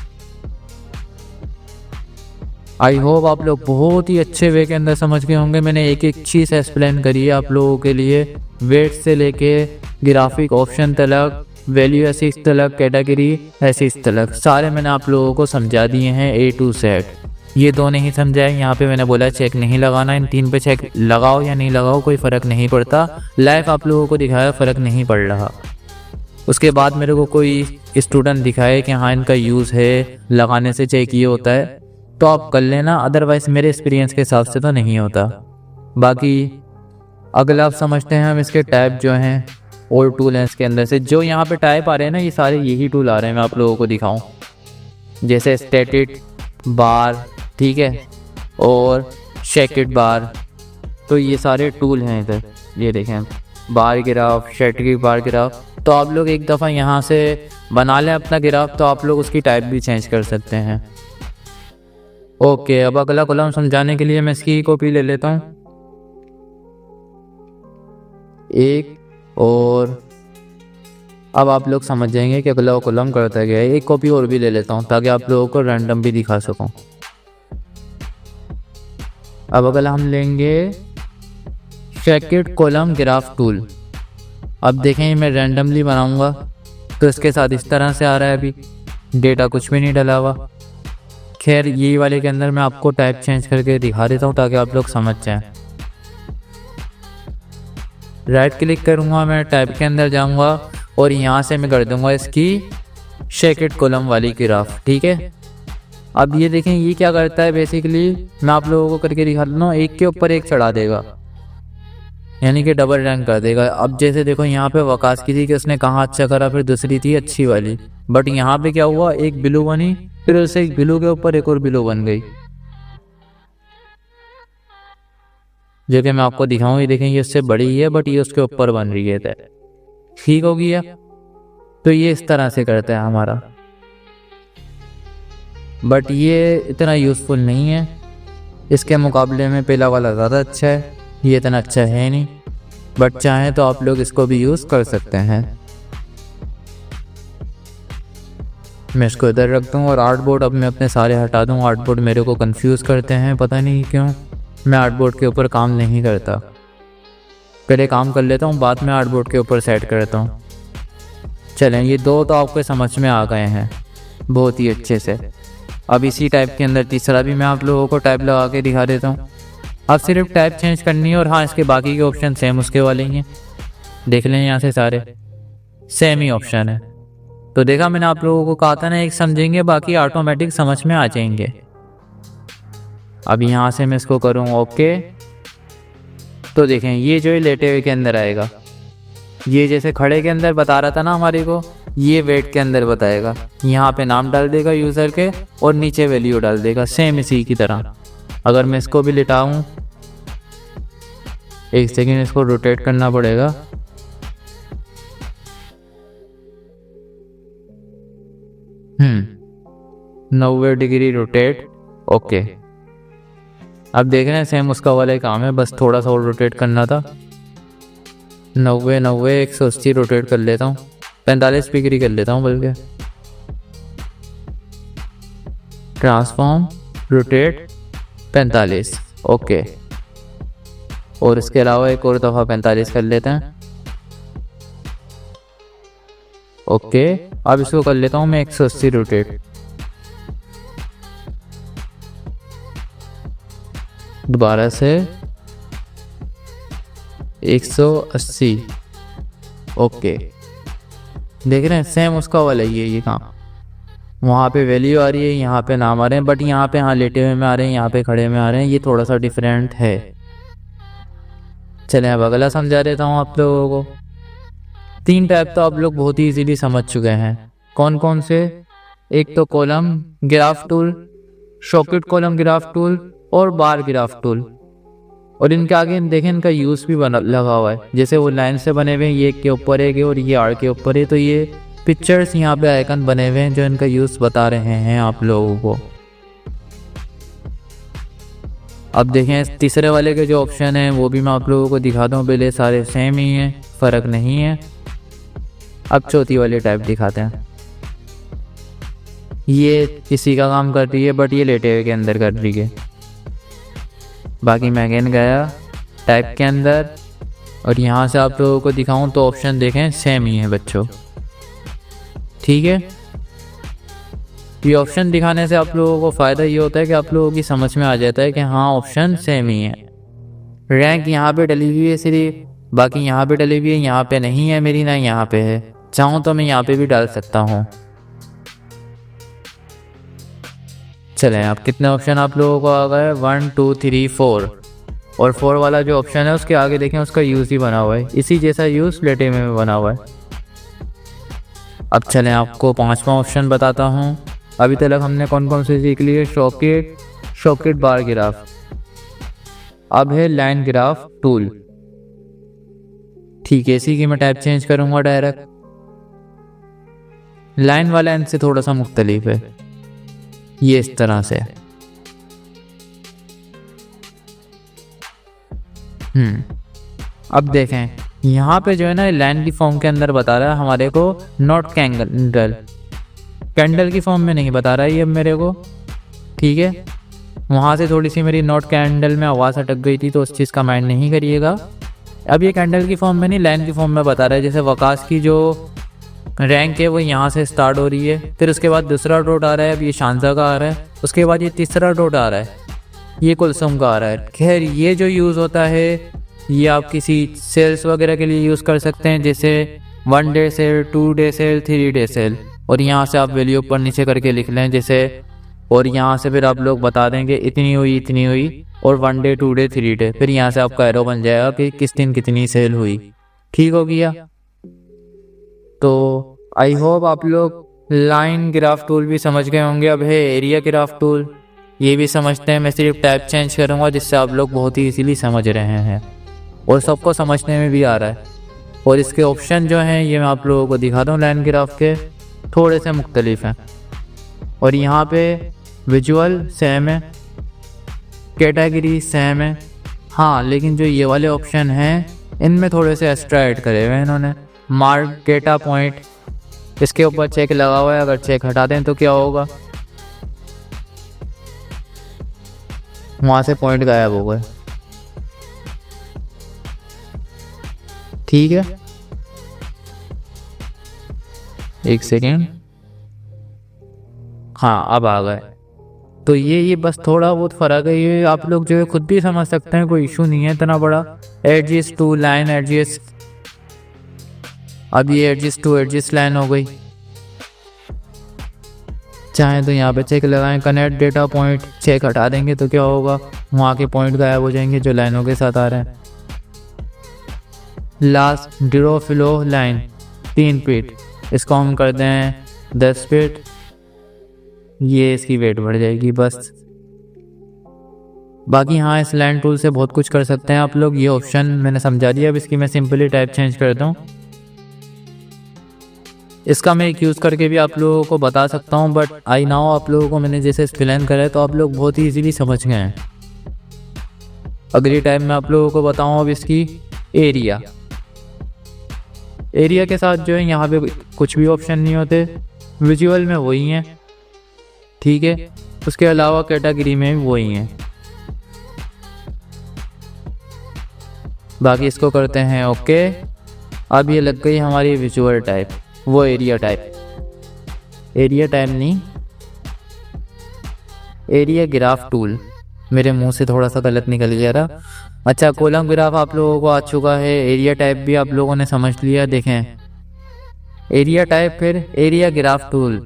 आई होप आप लोग बहुत ही अच्छे वे के अंदर समझ गए होंगे। मैंने एक एक चीज़ एक्सप्लेन करी है आप लोगों के लिए, वेट से लेके ग्राफिक ऑप्शन तलक, वैल्यू एसिस तलक, कैटेगरी एसिस तलक, सारे मैंने आप लोगों को समझा दिए हैं A to Z। ये 2 नहीं समझाए, यहाँ पे मैंने बोला चेक नहीं लगाना, इन 3 पे चेक लगाओ या नहीं लगाओ कोई फ़र्क नहीं पड़ता। लाइव आप लोगों को दिखाया फ़र्क नहीं पड़ रहा। उसके बाद मेरे को कोई स्टूडेंट दिखाए कि हाँ इनका यूज़ है, लगाने से चेक ये होता है, तो आप कर लेना, अदरवाइज़ मेरे एक्सपीरियंस के हिसाब से तो नहीं होता। बाकी अगला आप समझते हैं हम इसके टाइप जो हैं और टूल हैं इसके अंदर से, जो यहाँ पे टाइप आ रहे हैं ना ये सारे यही टूल आ रहे हैं, मैं आप लोगों को दिखाऊं। जैसे स्टेटिड बार, ठीक है, और शेकिड बार। तो ये सारे टूल हैं इधर, ये देखें, बार ग्राफ, शेकिड बार ग्राफ। तो आप लोग एक दफ़ा यहाँ से बना लें अपना ग्राफ, तो आप लोग उसकी टाइप भी चेंज कर सकते हैं। ओके, अब अगला कॉलम समझाने के लिए मैं इसकी कॉपी ले लेता हूँ एक, और अब आप लोग समझ जाएंगे कि अगला कॉलम करता गया है। एक कॉपी और भी ले लेता हूँ ताकि आप लोगों को रैंडम भी दिखा सकूँ। अब अगला हम लेंगे शेकिड कॉलम ग्राफ टूल। अब देखें मैं रैंडमली बनाऊंगा तो इसके साथ इस तरह से आ रहा है, अभी डेटा कुछ भी नहीं डला हुआ। खैर ये वाले के अंदर मैं आपको टाइप चेंज करके दिखा देता हूँ ताकि आप लोग समझ जाएं। राइट क्लिक करूँगा, मैं टाइप के अंदर जाऊँगा और यहाँ से मैं कर दूँगा इसकी शेकिड कॉलम वाली ग्राफ, ठीक है। अब ये देखें ये क्या करता है, बेसिकली मैं आप लोगों को करके दिखा देता हूँ। एक के ऊपर एक चढ़ा देगा, यानी कि डबल रैंक कर देगा। अब जैसे देखो यहाँ पे वकास की थी कि उसने कहाँ अच्छा करा, फिर दूसरी थी अच्छी वाली, बट यहाँ पे क्या हुआ, एक बिलो बनी, फिर उससे एक बिलो के ऊपर एक और बिलो बन गई, जो कि मैं आपको दिखाऊँ। ये देखें ये उससे बड़ी है बट ये उसके ऊपर बन रही है, ठीक हो गया। तो ये इस तरह से करता है हमारा, बट ये इतना यूज़फुल नहीं है। इसके मुकाबले में पहला वाला ज़्यादा अच्छा है, ये इतना अच्छा है नहीं, बट चाहें तो आप लोग इसको भी यूज़ कर सकते हैं। मैं इसको इधर रख दूँ और आर्टबोर्ड अब मैं अपने सारे हटा दूँ। आर्टबोर्ड मेरे को कंफ्यूज करते हैं, पता नहीं क्यों। मैं आर्टबोर्ड के ऊपर काम नहीं करता, पहले काम कर लेता हूँ, बाद में आर्टबोर्ड के ऊपर सेट करता हूँ। चलें, ये दो तो आपको समझ में आ गए हैं बहुत ही अच्छे से। अब इसी टाइप के अंदर तीसरा भी मैं आप लोगों को टाइप लगा के दिखा देता हूँ। अब सिर्फ टाइप चेंज करनी है, और हाँ इसके बाकी के ऑप्शन सेम उसके वाले ही हैं। देख लें यहाँ से सारे सेम ही ऑप्शन है। तो देखा मैंने आप लोगों को कहा था ना, एक समझेंगे बाकी ऑटोमेटिक समझ में आ जाएंगे। अब यहाँ से मैं इसको करूँ ओके, तो देखें ये जो है लेटे हुए के अंदर आएगा। ये जैसे खड़े के अंदर बता रहा था ना हमारे को, ये वेट के अंदर बताएगा। यहाँ पे नाम डाल देगा यूज़र के और नीचे वैल्यू डाल देगा, सेम इसी की तरह। अगर मैं इसको भी लिटाऊँ, एक सेकेंड इसको रोटेट करना पड़ेगा। हम्म 90 डिग्री रोटेट, ओके। अब देख रहे हैं सेम उसका वाला ही काम है, बस थोड़ा सा और रोटेट करना था। 90 90 180 रोटेट कर लेता हूँ, 45 डिग्री कर लेता हूँ बल्कि। Transform rotate 45, okay. और इसके अलावा एक और दफ़ा 45 कर लेते हैं, ओके। अब इसको कर लेता हूँ मैं 180 रोटेट। दोबारा से 180, ओके। देख रहे हैं सेम उसका वाला ही है ये काम। वहाँ पे वैल्यू आ रही है, यहाँ पे नाम आ रहे हैं, बट यहाँ पे हाँ लेटे हुए में आ रहे हैं, यहाँ पे खड़े में आ रहे हैं। ये थोड़ा सा डिफरेंट है। चलें अब अगला समझा देता हूँ आप लोगों को। 3 टाइप तो आप लोग बहुत ही इजीली समझ चुके हैं। कौन कौन से? एक तो column graph tool, stacked column graph tool और बार ग्राफ टूल। और इनके आगे देखें इनका यूज़ भी बना लगा हुआ है। जैसे वो लाइन से बने हुए हैं, ये के ऊपर है और ये आर के ऊपर है, तो ये पिक्चर्स यहाँ पे आइकन बने हुए हैं जो इनका यूज़ बता रहे हैं आप लोगों को। अब देखें तीसरे वाले के जो ऑप्शन है वो भी मैं आप लोगों को दिखा दूँ। पहले सारे सेम ही हैं, फ़र्क नहीं है। अब चौथी वाली टाइप दिखाते हैं। ये किसी का काम कर रही है बट ये लेटे हुए के अंदर कर रही है। बाकी मैं अगेन गया टाइप के अंदर और यहाँ से आप लोगों को दिखाऊं तो ऑप्शन देखें सेम ही है बच्चों, ठीक है। ये ऑप्शन दिखाने से आप लोगों को फ़ायदा ये होता है कि आप लोगों की समझ में आ जाता है कि हाँ ऑप्शन सेम ही है। रैंक यहाँ पे डली हुई है सिर्फ, बाकी यहाँ पे डली हुई है, यहाँ पे नहीं है मेरी, ना यहाँ पे है। चाहूँ तो मैं यहाँ पे भी डाल सकता हूँ। चलें अब कितने ऑप्शन आप लोगों को आ गए? 1 2 3 4। और 4 वाला जो ऑप्शन है उसके आगे देखें उसका यूज़ ही बना हुआ है, इसी जैसा यूज़ लेटे में बना हुआ है। अब चलें आपको 5वां ऑप्शन बताता हूँ। अभी तक हमने कौन कौन से सीख लिए, सॉकेट बार ग्राफ। अब है लाइन ग्राफ टूल। ठीक है, इसी की मैं टाइप चेंज करूंगा डायरेक्ट। लाइन वाला इनसे थोड़ा सा मुख्तलिफ है, ये इस तरह से। अब देखें यहाँ पे जो है ना लाइन की फॉर्म के अंदर बता रहा है हमारे को नॉट कैंडल की फॉर्म में नहीं बता रहा है ये मेरे को। ठीक है, वहाँ से थोड़ी सी मेरी नॉट कैंडल में आवाज़ अटक गई थी, तो उस चीज़ का माइंड नहीं करिएगा। अब ये कैंडल की फॉर्म में नहीं, लाइन की फॉर्म में बता रहा है। जैसे वकास की जो रैंक है वो यहाँ से स्टार्ट हो रही है, फिर उसके बाद दूसरा डॉट आ रहा है, अब ये शानजा का आ रहा है, उसके बाद ये तीसरा डॉट आ रहा है, ये कुलसुम का आ रहा है। खैर ये जो यूज़ होता है ये आप किसी सेल्स वगैरह के लिए यूज़ कर सकते हैं, जैसे 1 day sale, 2 day sale, 3 day sale, और यहाँ से आप वैल्यू ऊपर नीचे करके लिख लें जैसे, और यहाँ से फिर आप लोग बता देंगे इतनी हुई और 1 डे 2 डे 3 डे, फिर यहाँ से आपका एरो बन जाएगा कि किस दिन कितनी सेल हुई। ठीक हो गया। तो आई होप आप लोग लाइन ग्राफ टूल भी समझ गए होंगे। अब है एरिया ग्राफ टूल, ये भी समझते हैं। मैं सिर्फ टाइप चेंज करूँगा जिससे आप लोग बहुत ही इजीली समझ रहे हैं और सबको समझने में भी आ रहा है। और इसके ऑप्शन जो हैं ये मैं आप लोगों को दिखाता हूँ, लाइन ग्राफ के थोड़े से मुख्तलिफ हैं। और यहाँ पे विजुअल सेम है, कैटेगरी सेम है, हाँ लेकिन जो ये वाले ऑप्शन हैं इनमें थोड़े से एक्स्ट्रा ऐड करे हुए हैं इन्होंने। मार्क डेटा पॉइंट, इसके ऊपर चेक लगा हुआ है, अगर चेक हटा दें तो क्या होगा, वहाँ से पॉइंट गायब हो गए। ठीक है, एक सेकेंड, हाँ अब आ गए। तो ये बस थोड़ा बहुत फ़र्क है, ये आप लोग जो है खुद भी समझ सकते हैं, कोई इशू नहीं है इतना बड़ा। एडजस्ट टू लाइन एडजस्ट, अब ये एडजस्ट टू एडजस्ट लाइन हो गई। चाहें तो यहाँ पे चेक लगाएं, कनेक्ट डेटा पॉइंट, चेक हटा देंगे तो क्या होगा, वहाँ के पॉइंट गायब हो जाएंगे जो लाइनों के साथ आ रहे हैं। Last draw flow line 3 feet, इसको हम कर दें 10 फीट, ये इसकी वेट बढ़ जाएगी बस। बाकी हाँ इस लाइन टूल से बहुत कुछ कर सकते हैं आप लोग, ये ऑप्शन मैंने समझा दिया। अब इसकी मैं सिंपली टाइप चेंज करता हूँ, इसका मैं एक यूज़ करके भी आप लोगों को बता सकता हूँ, बट आई नाउ आप लोगों को मैंने जैसे एक्सप्लेन करा है तो आप लोग बहुत ही इजीली समझ गए हैं। अगली टाइम मैं आप लोगों को बताऊँ अब इसकी एरिया के साथ जो है यहाँ पे कुछ भी ऑप्शन नहीं होते, विजुअल में वही हैं। ठीक है, उसके अलावा कैटेगरी में भी वही हैं। बाकी इसको करते हैं ओके। अब ये लग गई हमारी विजुअल टाइप, वो एरिया टाइप नहीं, एरिया ग्राफ टूल, मेरे मुंह से थोड़ा सा गलत निकल गया था। अच्छा, कॉलम ग्राफ आप लोगों को आ चुका है, एरिया टाइप भी आप लोगों ने समझ लिया। देखें एरिया टाइप, फिर एरिया ग्राफ टूल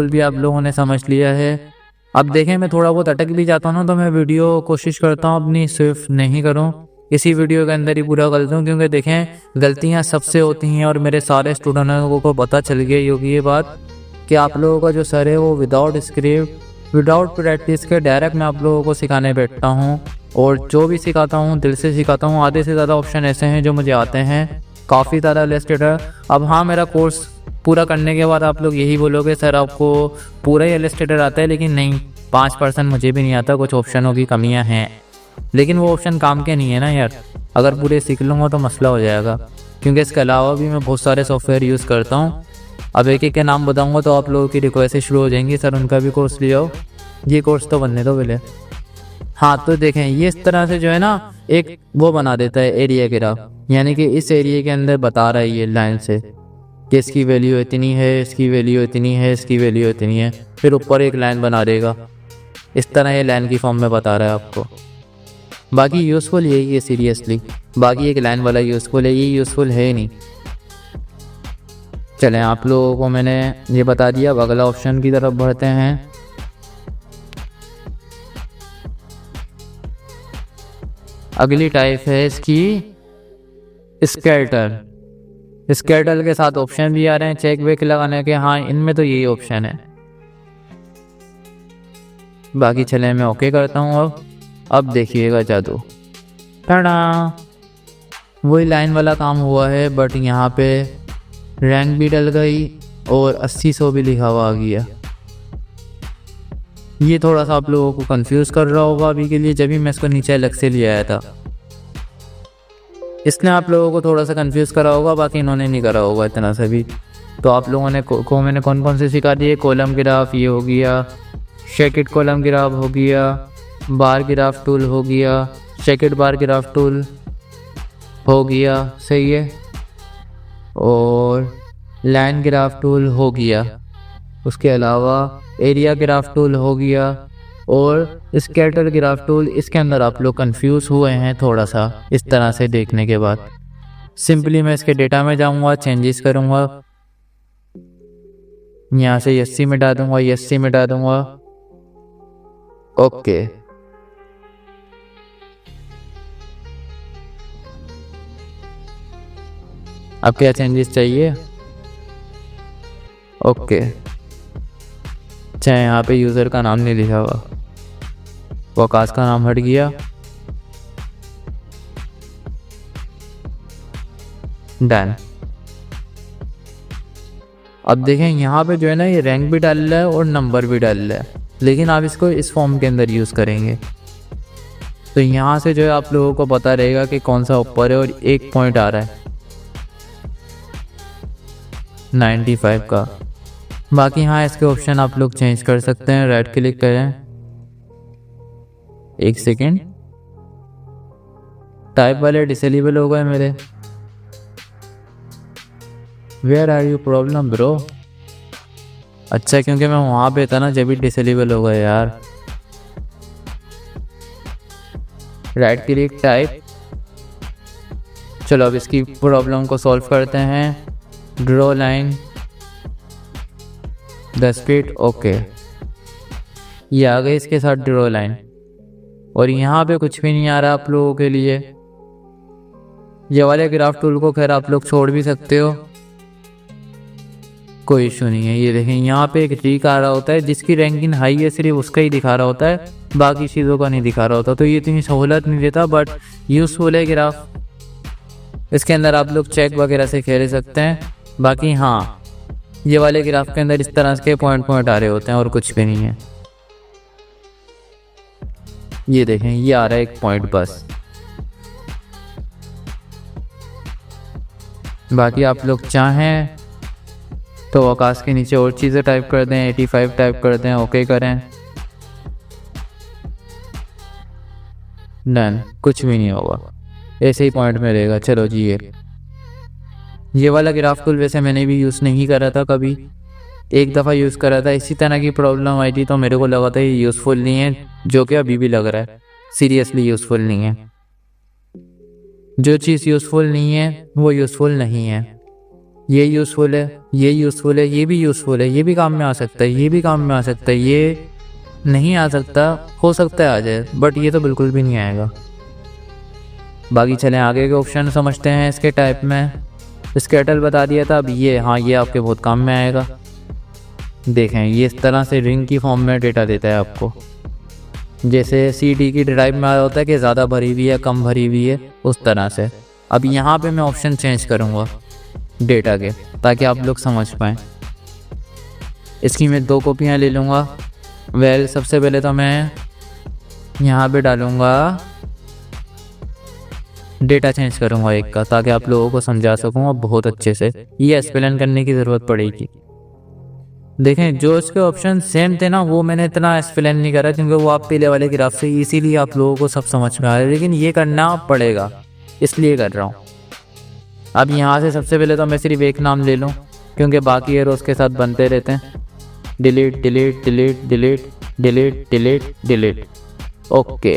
भी आप लोगों ने समझ लिया है। अब देखें मैं थोड़ा बहुत अटक भी जाता हूँ ना, तो मैं वीडियो कोशिश करता हूँ अपनी सिर्फ नहीं करूँ, इसी वीडियो के अंदर ही पूरा कर दूँ, क्योंकि देखें गलतियाँ सबसे होती हैं और मेरे सारे स्टूडेंटों को पता चल गई होगी ये बात कि आप लोगों का जो सर है वो विदाउट स्क्रिप्ट विदाउट प्रैक्टिस के डायरेक्ट मैं आप लोगों को सिखाने बैठता हूँ, और जो भी सिखाता हूँ दिल से सिखाता हूँ। आधे से ज़्यादा ऑप्शन ऐसे हैं जो मुझे आते हैं, काफ़ी ज़्यादा इलस्ट्रेटर है। अब हाँ, मेरा कोर्स पूरा करने के बाद आप लोग यही बोलोगे सर आपको पूरा ही इलस्ट्रेटर आता है, लेकिन नहीं, 5% मुझे भी नहीं आता, कुछ ऑप्शनों की कमियाँ हैं, लेकिन वो ऑप्शन काम के नहीं है ना यार। अगर पूरे सीख लूँगा तो मसला हो जाएगा, क्योंकि इसके अलावा भी मैं बहुत सारे सॉफ्टवेयर यूज़ करता हूँ। अब एक एक के नाम बताऊँगा तो आप लोगों की रिक्वेस्ट शुरू हो जाएंगी, सर उनका भी कोर्स ले आओ, ये कोर्स तो बनने दो पहले। हाँ तो देखें ये इस तरह से जो है ना एक वो बना देता है एरिया ग्राफ, यानी कि इस एरिया के अंदर बता रहा है ये लाइन से कि इसकी वैल्यू इतनी है, इसकी वैल्यू इतनी है, इसकी वैल्यू इतनी है, फिर ऊपर एक लाइन बना देगा। इस तरह ये लाइन की फॉर्म में बता रहा है आपको। बाकी यूज़फुल यही है सीरियसली, बाकी एक लाइन वाला यूज़फुल है, ये यूज़फुल है ही नहीं। चलें आप लोगों को मैंने ये बता दिया, अब अगला ऑप्शन की तरफ बढ़ते हैं। अगली टाइप है इसकी स्केटर के साथ ऑप्शन भी आ रहे हैं चेक वेक लगाने के। हाँ इनमें तो यही ऑप्शन है, बाकी चले मैं ओके करता हूँ। अब देखिएगा जादू, टाड़ा, वही लाइन वाला काम हुआ है, बट यहाँ पे रैंक भी डल गई और 80-100 भी लिखा हुआ आ गया। ये थोड़ा सा आप लोगों को कंफ्यूज कर रहा होगा अभी के लिए, जब भी मैं इसको नीचे अलग से ले आया था इसने आप लोगों को थोड़ा सा कंफ्यूज करा होगा, बाकी इन्होंने नहीं करा होगा इतना सा भी। तो आप लोगों ने को मैंने कौन कौन से सिखा दिए, कॉलम ग्राफ ये हो गया, शेकेट कॉलम ग्राफ हो गया, बार ग्राफ टूल हो गया, शेकेट बार ग्राफ टूल हो गया, सही है, और लाइन ग्राफ टूल हो गया, उसके अलावा एरिया ग्राफ टूल हो गया, और स्कैटर ग्राफ टूल। इसके अंदर आप लोग कंफ्यूज हुए हैं थोड़ा सा इस तरह से देखने के बाद। सिंपली मैं इसके डेटा में जाऊंगा, चेंजेस करूंगा, यहाँ से एससी मिटा दूंगा, एससी मिटा दूंगा, ओके। अब क्या चेंजेस चाहिए, ओके। चाहे यहाँ पे यूज़र का नाम नहीं लिखा हुआ, वकास का नाम हट गया, डन। अब देखें यहाँ पे जो है ना, ये रैंक भी डाल रहा है और नंबर भी डाल रहा है, लेकिन आप इसको इस फॉर्म के अंदर यूज़ करेंगे तो यहाँ से जो है आप लोगों को पता रहेगा कि कौन सा ऊपर है, और 1 पॉइंट आ रहा है 95 का। बाकी हाँ, इसके ऑप्शन आप लोग चेंज कर सकते हैं, राइट क्लिक करें, 1 सेकेंड, टाइप वाले डिसेबल हो गए मेरे। Where are you problem bro? अच्छा, क्योंकि मैं वहाँ पे था ना जब भी डिसेबल हो गए यार। राइट क्लिक, टाइप, चलो अब इसकी प्रॉब्लम को सॉल्व करते हैं। ड्रॉ लाइन 10 फीट, ओके, ये आ गई इसके साथ ड्रॉ लाइन, और यहाँ पे कुछ भी नहीं आ रहा आप लोगों के लिए। ये वाले ग्राफ टूल को खैर आप लोग छोड़ भी सकते हो, कोई इशू नहीं है। ये देखें यहाँ पे एक रीक आ रहा होता है, जिसकी रैंकिंग हाई है सिर्फ उसका ही दिखा रहा होता है, बाकी चीज़ों का नहीं दिखा रहा होता, तो ये इतनी सहूलत नहीं देता, बट यूज़फुल है ग्राफ। इसके अंदर आप लोग चेक वगैरह से खेल सकते हैं। बाकी हाँ, ये वाले ग्राफ के अंदर इस तरह के पॉइंट आ रहे होते हैं और कुछ भी नहीं है। ये देखें, ये आ रहा है 1 पॉइंट बस। बाकी आप लोग चाहें तो आकाश के नीचे और चीज़ें टाइप कर दें, 85 टाइप कर दें, ओके करें, डन, कुछ भी नहीं होगा, ऐसे ही पॉइंट में रहेगा। चलो जी, ये वाला ग्राफ टूल वैसे मैंने भी यूज़ नहीं करा था कभी, एक दफ़ा यूज़ करा था, इसी तरह की प्रॉब्लम आई थी, तो मेरे को लगा था ये यूज़फुल नहीं है, जो कि अभी भी लग रहा है सीरियसली यूज़फुल नहीं है। जो चीज़ यूज़फुल नहीं है वो यूज़फुल नहीं है। ये यूज़फुल है, ये यूज़फुल है, ये भी यूज़फुल है, ये भी काम में आ सकता है, ये भी काम में आ सकता है, ये नहीं आ सकता, हो सकता है आ जाए, बट ये तो बिल्कुल भी नहीं आएगा। बाकी चलें आगे के ऑप्शन समझते हैं। इसके टाइप में स्केटल बता दिया था, अब ये, हाँ, ये आपके बहुत काम में आएगा। देखें, ये इस तरह से रिंग की फॉर्म में डेटा देता है आपको, जैसे CD की ड्राइव में आया होता है कि ज़्यादा भरी हुई है, कम भरी हुई है, उस तरह से। अब यहाँ पे मैं ऑप्शन चेंज करूँगा डेटा के, ताकि आप लोग समझ पाएँ। इसकी मैं 2 कॉपियाँ ले लूँगा। वेल, सबसे पहले तो मैं यहाँ पे डालूँगा, डेटा चेंज करूँगा 1 का, ताकि आप लोगों को समझा सकूँ अब बहुत अच्छे से। ये एक्सप्लेन करने की ज़रूरत पड़ेगी। देखें, जो इसके ऑप्शन सेम थे ना, वो मैंने इतना एक्सप्लेन नहीं करा, क्योंकि वो आप पहले वाले ग्राफ से, इसीलिए आप लोगों को सब समझ में आ रहा है, लेकिन ये करना पड़ेगा, इसलिए कर रहा हूँ। अब यहाँ से सबसे पहले तो मैं सिर्फ एक नाम ले लूँ, क्योंकि बाकी एरोस के साथ बनते रहते हैं। Delete delete delete delete delete delete delete, okay.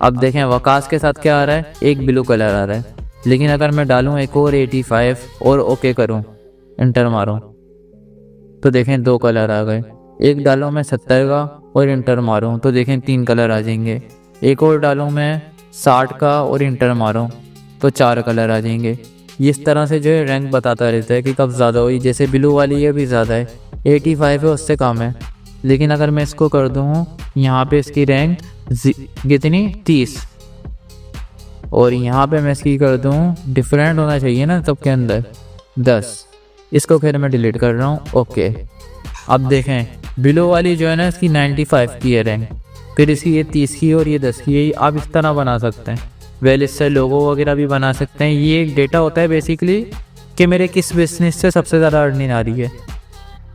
अब देखें, वकास के साथ क्या आ रहा है, एक ब्लू कलर आ रहा है, लेकिन अगर मैं डालूँ एक और 85 और ओके करूँ, इंटर मारूँ, तो देखें 2 कलर आ गए। एक डालूँ मैं 70 का और इंटर मारूँ, तो देखें 3 कलर आ जाएंगे। एक और डालूँ मैं 60 का और इंटर मारूँ, तो 4 कलर आ जाएंगे। ये इस तरह से जो है रैंक बताता रहता है कि कब ज़्यादा हुई। जैसे ब्लू वाली ये भी ज़्यादा है, 85 है, उससे कम है, लेकिन अगर मैं इसको कर दूँ यहाँ पे इसकी रैंक कितनी 30, और यहाँ पे मैं इसकी कर दूँ डिफरेंट होना चाहिए ना सबके अंदर 10। इसको फिर मैं डिलीट कर रहा हूँ। ओके, अब देखें बिलो वाली जो है ना इसकी 95 की है रैंक, फिर इसकी ये 30 की और ये 10 की है। आप इस तरह बना सकते हैं। वेल इससे लोगो वगैरह भी बना सकते हैं। ये एक डेटा होता है बेसिकली कि मेरे किस बिजनेस से सबसे ज़्यादा अर्निंग आ रही है।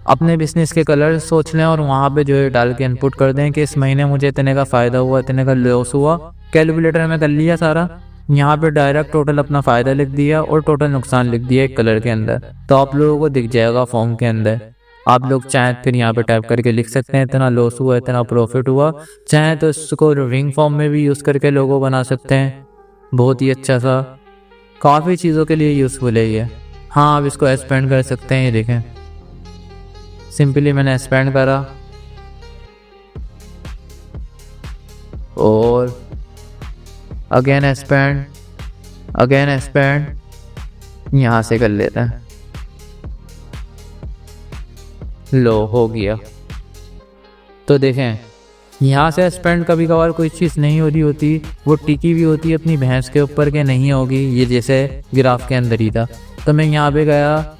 अपने बिजनेस के कलर सोच लें और वहाँ पे जो है डाल के इनपुट कर दें कि इस महीने मुझे इतने का फ़ायदा हुआ, इतने का लॉस हुआ। कैलकुलेटर में कर लिया सारा, यहाँ पे डायरेक्ट टोटल अपना फ़ायदा लिख दिया और टोटल नुकसान लिख दिया एक कलर के अंदर, तो आप लोगों को दिख जाएगा फॉर्म के अंदर। आप लोग चाहें फिर यहाँ पे टाइप करके लिख सकते हैं इतना लॉस हुआ, इतना प्रॉफिट हुआ। चाहें तो इसको रिंग फॉर्म में भी यूज़ करके लोगो बना सकते हैं, बहुत ही अच्छा सा, काफ़ी चीज़ों के लिए यूज़फुल है ये। हाँ, आप इसको एक्सपेंड कर सकते हैं। ये देखें सिंपली मैंने एक्सपेंड करा और अगेन एक्सपेंड, अगेन एक्सपेंड, यहाँ से कर लेते हैं। लो हो गया। तो देखें यहाँ से एक्सपेंड कभी कभार कोई चीज़ नहीं हो रही होती, वो टिकी भी होती है अपनी भैंस के ऊपर के नहीं होगी। ये जैसे ग्राफ के अंदर ही था, तो मैं यहाँ पे गया,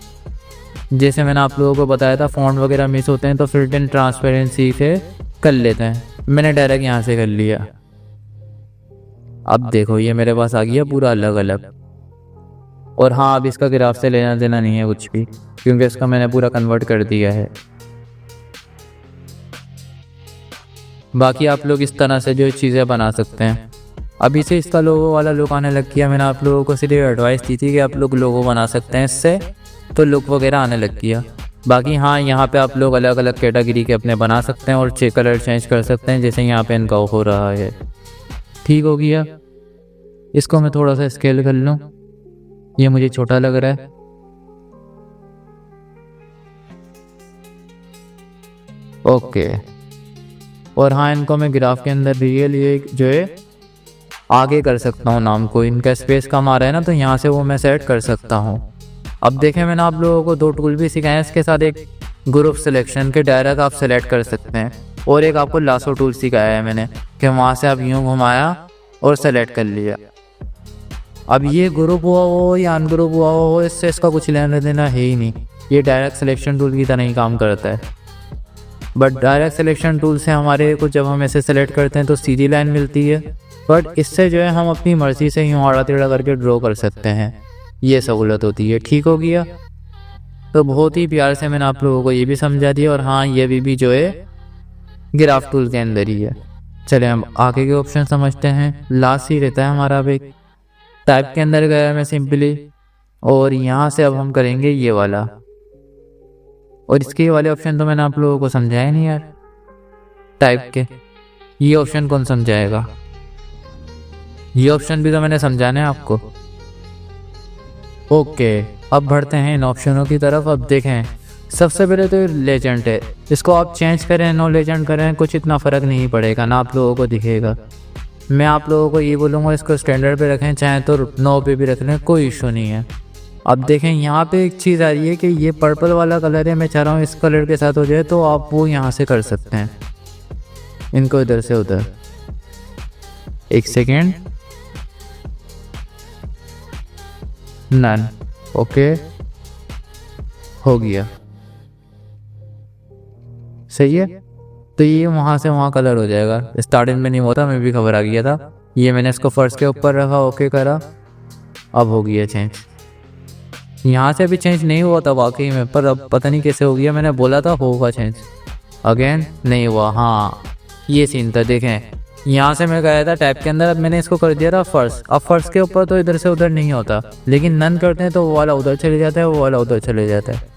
जैसे मैंने आप लोगों को बताया था फॉन्ट वगैरह मिस होते हैं तो फिल्ट इन ट्रांसपेरेंसी से कर लेते हैं। मैंने डायरेक्ट यहाँ से कर लिया। अब देखो ये मेरे पास आ गया पूरा अलग अलग। और हाँ, अब इसका ग्राफ से लेना देना नहीं है कुछ भी, क्योंकि इसका मैंने पूरा कन्वर्ट कर दिया है। बाकी आप लोग इस तरह से जो चीज़ें बना सकते हैं। अभी से इसका लोगो वाला लुक आने लग गया। मैंने आप लोगों को सिर्फ एडवाइस दी थी कि आप लोग लोगो बना सकते हैं इससे, तो लुक वगैरह आने लग गया। बाकी हाँ, यहाँ पे आप लोग अलग अलग कैटेगरी के अपने बना सकते हैं और कलर चेंज कर सकते हैं, जैसे यहाँ पे इनका हो रहा है। ठीक हो गया। इसको मैं थोड़ा सा स्केल कर लूँ, ये मुझे छोटा लग रहा है। ओके, और हाँ, इनको मैं ग्राफ के अंदर रियल ये जो है आगे कर सकता हूँ नाम को। इनका स्पेस कम आ रहा है ना, तो यहाँ से वो मैं सेट कर सकता हूँ। अब देखें मैंने आप लोगों को 2 टूल भी सिखाए हैं, इसके साथ एक ग्रुप सिलेक्शन के डायरेक्ट आप सेलेक्ट कर सकते हैं, और एक आपको लासो टूल सिखाया है मैंने कि वहाँ से आप यूँ घुमाया और सेलेक्ट कर लिया। अब ये ग्रुप हुआ हो या अनग्रुप हुआ हो, इससे इसका कुछ लेना देना है ही नहीं। ये डायरेक्ट सिलेक्शन टूल की तरह ही काम करता है। बट डायरेक्ट सिलेक्शन टूल से हमारे को जब हम ऐसे सेलेक्ट करते हैं तो सीधी लाइन मिलती है, बट इससे जो है हम अपनी मर्ज़ी से यूँ आड़ा टेढ़ा करके ड्रॉ कर सकते हैं। ये सहूलत होती है। ठीक हो गया। तो बहुत ही प्यार से मैंने आप लोगों को ये भी समझा दिया। और हाँ, ये भी जो है ग्राफ टूल के अंदर ही है। चले हम आगे के ऑप्शन समझते हैं। लास्ट ही रहता है हमारा। अब एक टाइप के अंदर गया मैं सिंपली, और यहाँ से अब हम करेंगे ये वाला। और इसके वाले ऑप्शन तो मैंने आप लोगों को समझाया नहीं यार, टाइप के। ये ऑप्शन कौन समझाएगा? ये ऑप्शन भी तो मैंने समझाना है आपको। ओके, अब बढ़ते हैं इन ऑप्शनों की तरफ। अब देखें, सबसे पहले तो लेजेंड है। इसको आप चेंज करें, नो लेजेंड करें, कुछ इतना फ़र्क नहीं पड़ेगा ना, आप लोगों को दिखेगा। मैं आप लोगों को ये बोलूँगा इसको स्टैंडर्ड पे रखें, चाहे तो 9 पे भी रख लें, कोई इशू नहीं है। अब देखें यहाँ पे एक चीज़ आ रही है कि ये पर्पल वाला कलर है, मैं चाह रहा हूँ इस कलर के साथ हो जाए, तो आप वो यहाँ से कर सकते हैं, इनको इधर से उधर। एक सेकेंड, नन। ओके, हो गया, सही है। तो ये वहाँ से वहाँ कलर हो जाएगा। स्टार्टिंग में नहीं होता, मैं भी खबर आ गया था। ये मैंने इसको फर्श के ऊपर रखा, ओके करा, अब हो गया चेंज। यहाँ से भी चेंज नहीं हुआ था वाकई में, पर अब पता नहीं कैसे हो गया। मैंने बोला था होगा चेंज, अगेन नहीं हुआ। हाँ, ये सीन था। देखें, यहाँ से मैं गया था टैब के अंदर, अब मैंने इसको कर दिया था फर्श। अब फर्श के ऊपर तो इधर से उधर नहीं होता, लेकिन नन करते हैं तो वो वाला उधर चले जाता है, वो वाला उधर चले जाता है।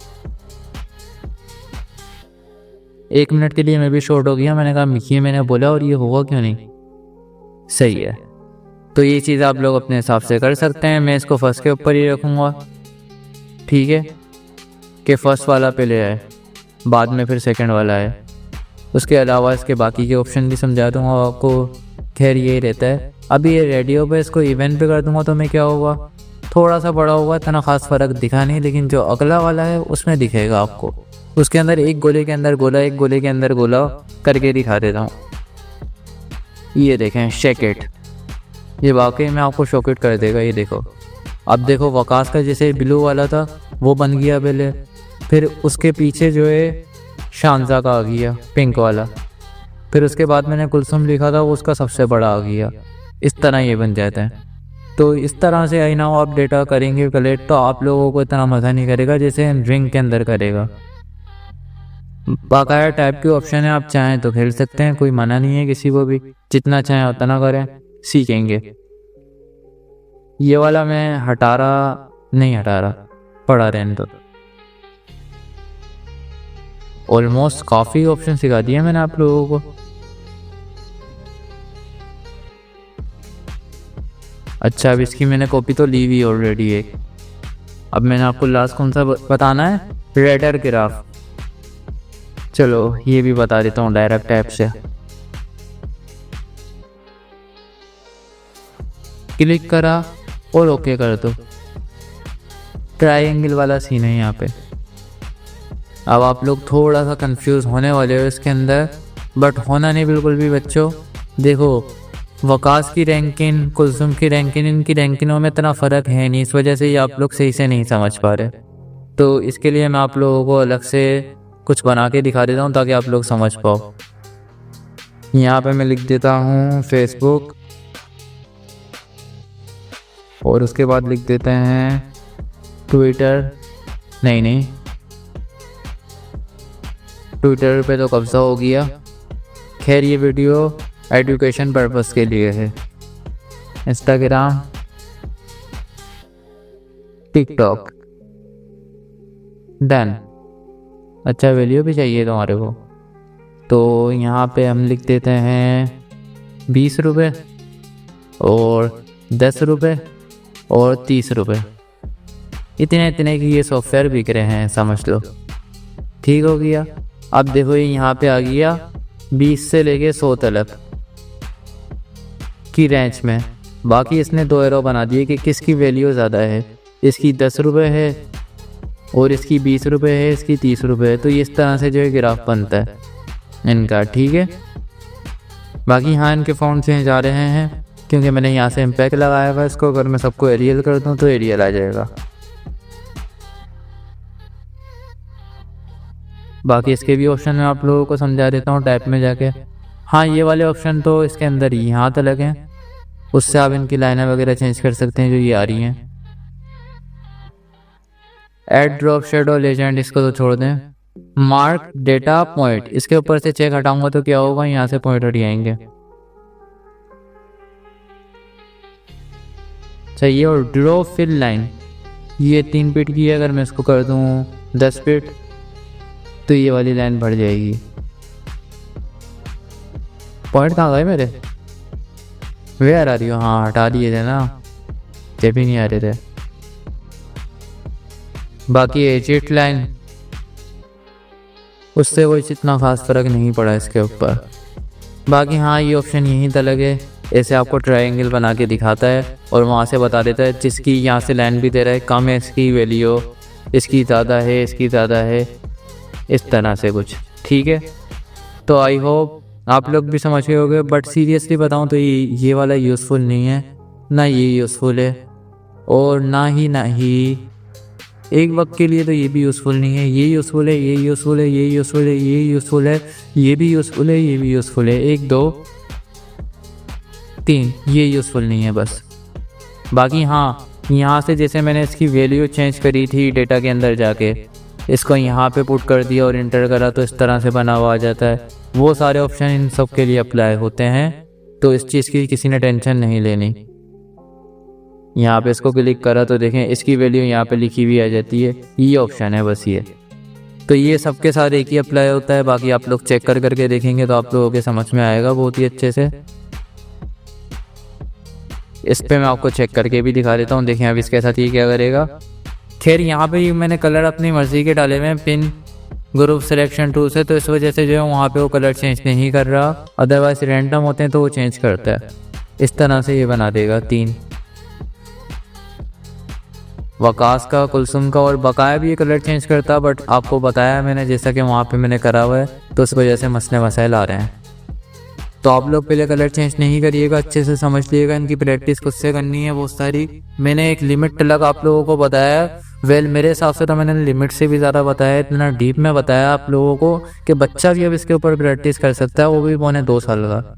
1 मिनट के लिए मैं भी शॉर्ट हो गया। मैंने कहा ये मैंने बोला और ये होगा क्यों नहीं, सही है। तो ये चीज़ आप लोग अपने हिसाब से कर सकते हैं। मैं इसको फर्स्ट के ऊपर ही रखूँगा, ठीक है, कि फर्स्ट वाला पहले आए, बाद में फिर सेकंड वाला आए। उसके अलावा इसके बाकी के ऑप्शन भी समझा दूँगा आपको। खैर यही रहता है। अभी ये रेडियो पे इसको इवेंट पे कर दूँगा तो मैं क्या होगा, थोड़ा सा बड़ा होगा, इतना ख़ास फ़र्क दिखा नहीं, लेकिन जो अगला वाला है उसमें दिखेगा आपको। उसके अंदर एक गोले के अंदर गोला, एक गोले के अंदर गोला करके दिखा देता हूँ। ये देखें शॉकेट, ये वाकई में आपको शॉकेट कर देगा। ये देखो, अब देखो वकास का जैसे ब्लू वाला था वो बन गया पहले, फिर उसके पीछे जो है शानजा का आ गया पिंक वाला, फिर उसके बाद मैंने कुलसुम लिखा था वो उसका सबसे बड़ा आ गया। इस तरह ये बन जाते हैं। तो इस तरह से आई नाउ आप डेटा करेंगे कलेक्ट, तो आप लोगों को इतना मज़ा नहीं करेगा जैसे रिंग के अंदर करेगा। बाकायदा टाइप के ऑप्शन है, आप चाहें तो खेल सकते हैं, कोई मना नहीं है किसी को भी, जितना चाहें उतना करें, सीखेंगे। ये वाला मैं हटा रहा पड़ा रहने दो। ऑलमोस्ट काफ़ी ऑप्शन सिखा दिए मैंने आप लोगों को। अच्छा, अब इसकी मैंने कॉपी तो ली हुई ऑलरेडी एक। अब मैंने आपको लास्ट कौन सा बताना है, रेडर ग्राफ। चलो ये भी बता देता हूँ डायरेक्ट ऐप से। क्लिक करा और ओके कर दो। ट्रायंगल वाला सीन है यहाँ पे। अब आप लोग थोड़ा सा कंफ्यूज होने वाले हो इसके अंदर, बट होना नहीं बिल्कुल भी बच्चों। देखो वकास की रैंकिंग, कुलसुम की रैंकिंग, इनकी रैंकिंगों में इतना फ़र्क है नहीं, इस वजह से ये आप लोग सही से नहीं समझ पा रहे। तो इसके लिए मैं आप लोगों को अलग से कुछ बना के दिखा देता हूँ ताकि आप लोग समझ पाओ। यहाँ पे मैं लिख देता हूँ फेसबुक, और उसके बाद लिख देते हैं ट्विटर। नहीं, ट्विटर पे तो कब्जा हो गया। खैर ये वीडियो एजुकेशन पर्पस के लिए है। Instagram, TikTok, done. अच्छा वैल्यू भी चाहिए तुम्हारे को, तो यहाँ पे हम लिख देते हैं 20 रुपये और 10 रुपये और 30 रुपये। इतने की ये सॉफ्टवेयर बिक रहे हैं, समझ लो। ठीक हो गया। अब देखो ये यहाँ पे आ गया 20 से लेके 100 तक की रेंज में। बाकी इसने 2 एरो बना दिए कि किसकी वैल्यू ज़्यादा है। इसकी 10 रुपये है और इसकी 20 रुपये है, इसकी 30 रुपये है। तो इस तरह से जो है ग्राफ बनता है इनका। ठीक है। बाकी हाँ इनके फ़ॉन्ट से जा रहे हैं क्योंकि मैंने यहाँ से इम्पैक्ट लगाया हुआ। इसको अगर मैं सबको एरियल कर दूँ तो एरियल आ जाएगा। बाकी इसके भी ऑप्शन मैं आप लोगों को समझा देता हूँ टाइप में जाके। हाँ ये वाले ऑप्शन तो इसके अंदर ही यहाँ तक हैं, उससे आप इनकी लाइनें वगैरह चेंज कर सकते हैं जो ये आ रही हैं। ऐड ड्रॉप शेडो लेजेंड इसको तो छोड़ दें। मार्क डेटा पॉइंट, इसके ऊपर से चेक हटाऊंगा तो क्या होगा, यहाँ से पॉइंट हट जाएंगे। चाहिए। और ड्रॉ फिल लाइन, ये 3 फीट की है, अगर मैं इसको कर दूँ 10 फीट तो ये वाली लाइन बढ़ जाएगी। पॉइंट कहाँ गए मेरे, वे आ रही हो। हाँ हटा दिए थे ना, जब भी नहीं आ रहे थे। बाकी एजिट लाइन, उससे कोई इतना खास फर्क नहीं पड़ा इसके ऊपर। बाकी हाँ ये ऑप्शन यहीं तक है, ऐसे आपको ट्रायंगल बना के दिखाता है और वहाँ से बता देता है जिसकी यहाँ से लाइन भी दे रहा है कम है इसकी वैल्यू, इसकी ज़्यादा है, इसकी ज़्यादा है, इस तरह से कुछ। ठीक है। तो आई होप आप लोग भी समझ गए होंगे। बट सीरियसली बताऊँ तो ये वाला यूज़फुल नहीं है, ना ये यूज़फुल है, और ना ही एक वक्त के लिए तो ये भी यूज़फुल नहीं है। ये यूज़फुल है, ये यूज़फुल है, ये यूज़फुल है, ये यूज़फुल है, ये भी यूज़फुल है, ये भी यूज़फुल है। 1 2 3 ये यूज़फुल नहीं है बस। बाकी हाँ यहाँ से जैसे मैंने इसकी वैल्यू चेंज करी थी डेटा के अंदर जाके, इसको यहाँ पे पुट कर दिया और इंटर करा तो इस तरह से बना हुआ आ जाता है। वो सारे ऑप्शन इन सब के लिए अप्लाई होते हैं, तो इस चीज़ की किसी ने टेंशन नहीं लेनी। यहाँ पे इसको क्लिक करा तो देखें इसकी वैल्यू यहाँ पे लिखी हुई आ जाती है। ये ऑप्शन है बस ये। तो ये सबके साथ एक ही अप्लाई होता है। बाकी आप लोग चेक करके देखेंगे तो आप लोगों के समझ में आएगा बहुत ही अच्छे से। इस पे मैं आपको चेक करके भी दिखा देता हूँ। देखें अब इसके साथ ये क्या करेगा। खैर यहाँ पे मैंने कलर अपनी मर्ज़ी के डाले हुए हैं पिन ग्रुप सिलेक्शन टूल से, तो इस वजह से जो है वहाँ पे वो कलर चेंज नहीं कर रहा। अदरवाइज रैंडम होते हैं तो वो चेंज करता है। इस तरह से ये बना देगा 3। वकास का, कुलसुम का और बकाया भी ये कलर चेंज करता, बट आपको बताया मैंने जैसा कि वहाँ पे मैंने करा हुआ है, तो उस वजह से मसले मसाइल आ रहे हैं। तो आप लोग पहले कलर चेंज नहीं करिएगा, अच्छे से समझ लिएगा, इनकी प्रैक्टिस खुद से करनी है बहुत सारी। मैंने एक लिमिट तक आप लोगों को बताया, मेरे हिसाब से तो मैंने लिमिट से भी ज़्यादा बताया, इतना डीप में बताया आप लोगों को कि बच्चा भी अब इसके ऊपर प्रैक्टिस कर सकता है, वो भी 2.25 साल का।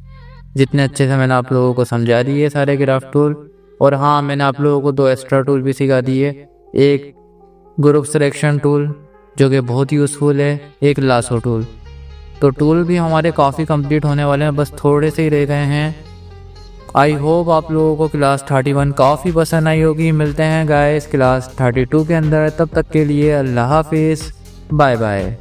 जितने अच्छे से मैंने आप लोगों को समझा दिए सारे ग्राफ टूल। और हाँ, मैंने आप लोगों को 2 एक्स्ट्रा टूल भी सिखा दिए, एक ग्रुप सिलेक्शन टूल जो कि बहुत यूज़फुल है, एक लासो टूल। तो टूल भी हमारे काफ़ी कंप्लीट होने वाले हैं, बस थोड़े से ही रह गए हैं। आई होप आप लोगों को क्लास 31 काफ़ी पसंद आई होगी। मिलते हैं गाइस क्लास 32 के अंदर, तब तक के लिए अल्लाह हाफिज़, बाय बाय।